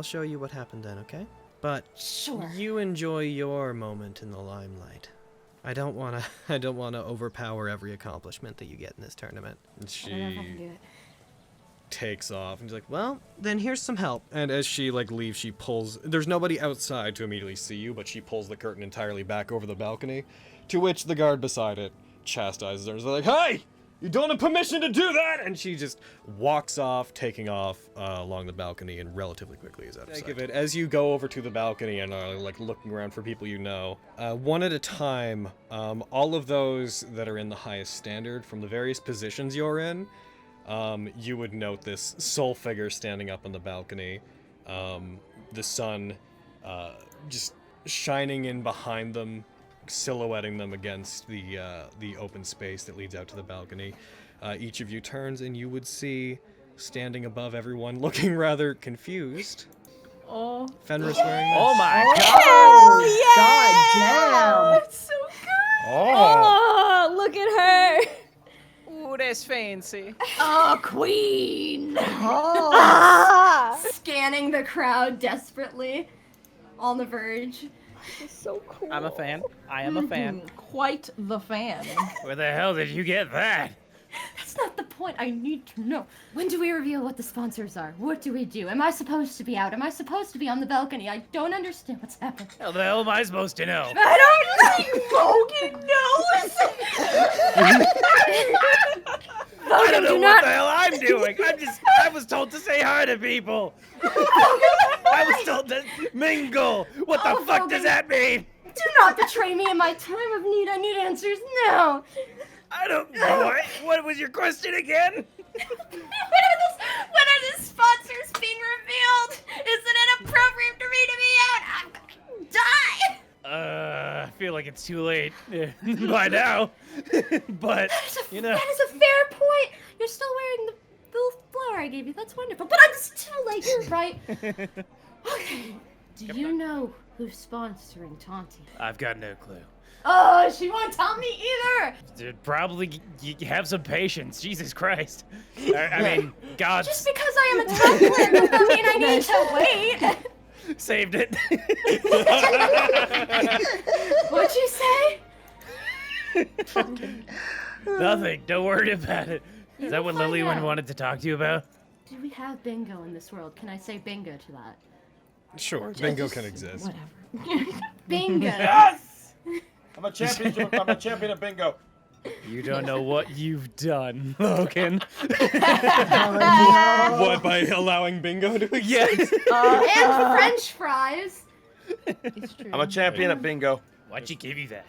show you what happened then, okay? But Sure. you enjoy your moment in the limelight. I don't wanna overpower every accomplishment that you get in this tournament. I don't know if I can do She it. takes off and she's like, Well, then here's some help. and as she, like, leaves, she pulls, there's nobody outside to immediately see you, but she pulls the curtain entirely back over the balcony, to which the guard beside it chastises her and is like, hey! You don't have permission to do that! And she just walks off, taking off along the balcony and relatively quickly is out of sight. As you go over to the balcony and are like looking around for people you know, one at a time, all of those that are in the highest standard from the various positions you're in, you would note this sole figure standing up on the balcony, the sun just shining in behind them, silhouetting them against the open space that leads out to the balcony. Each of you turns and you would see, standing above everyone, looking rather confused, Oh. Fenris wearing this. Oh my God damn. That's so good. Oh, look at her. Ooh, that's fancy. Oh, queen. Oh. Scanning the crowd desperately, on the verge. This is so cool. I'm a fan. I am a fan. Quite the fan. Where the hell did you get that? That's not the point. I need to know. When do we reveal what the sponsors are? What do we do? Am I supposed to be out? Am I supposed to be on the balcony? I don't understand what's happening. How the hell am I supposed to know? I don't think Logan knows. I don't know do what not- the hell I'm doing. I was told to say hi to people. I was told to mingle. What the Oh, fuck does Logan. that mean? Do not betray me in my time of need. I need answers now. I don't know. What was your question again? When are the sponsors being revealed? Isn't it appropriate for me to be out? I'm gonna die. I feel like it's too late by now. But, you know. That is a fair point. You're still wearing the flower I gave you. That's wonderful. But I'm still late. You're right. Okay. Do you know who's sponsoring Taunty? I've got no clue. Oh, she won't tell me either. Dude, probably have some patience. Jesus Christ. I mean, God Just because I am a top player doesn't mean I need to wait. saved it. What'd you say? Nothing. Don't worry about it. Is that what We'll find Lilywin out. wanted to talk to you about? Do we have bingo in this world? Can I say bingo to that? Sure, bingo can exist. Whatever. Bingo. Yes! I'm a champion of bingo. You don't know what you've done, Logan. What, by allowing bingo to exist? Yes. And French fries. It's true. I'm a champion at bingo. Why'd she give you that?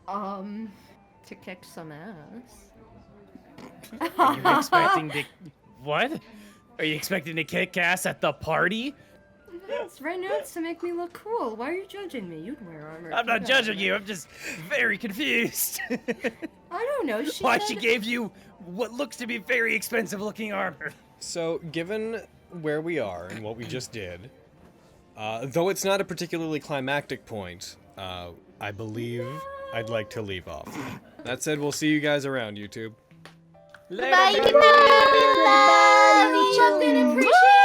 To kick some ass. Are you expecting to... What? Are you expecting to kick ass at the party? Yes, right now it's to make me look cool. Why are you judging me? You'd wear armor. I'm if not got judging it. you. I'm just very confused. I don't know. Why said- she gave you what looks to be very expensive looking armor. So, given where we are and what we just did, though it's not a particularly climactic point, I believe I'd like to leave off. That said, we'll see you guys around, YouTube. Bye. Good night. Love and appreciate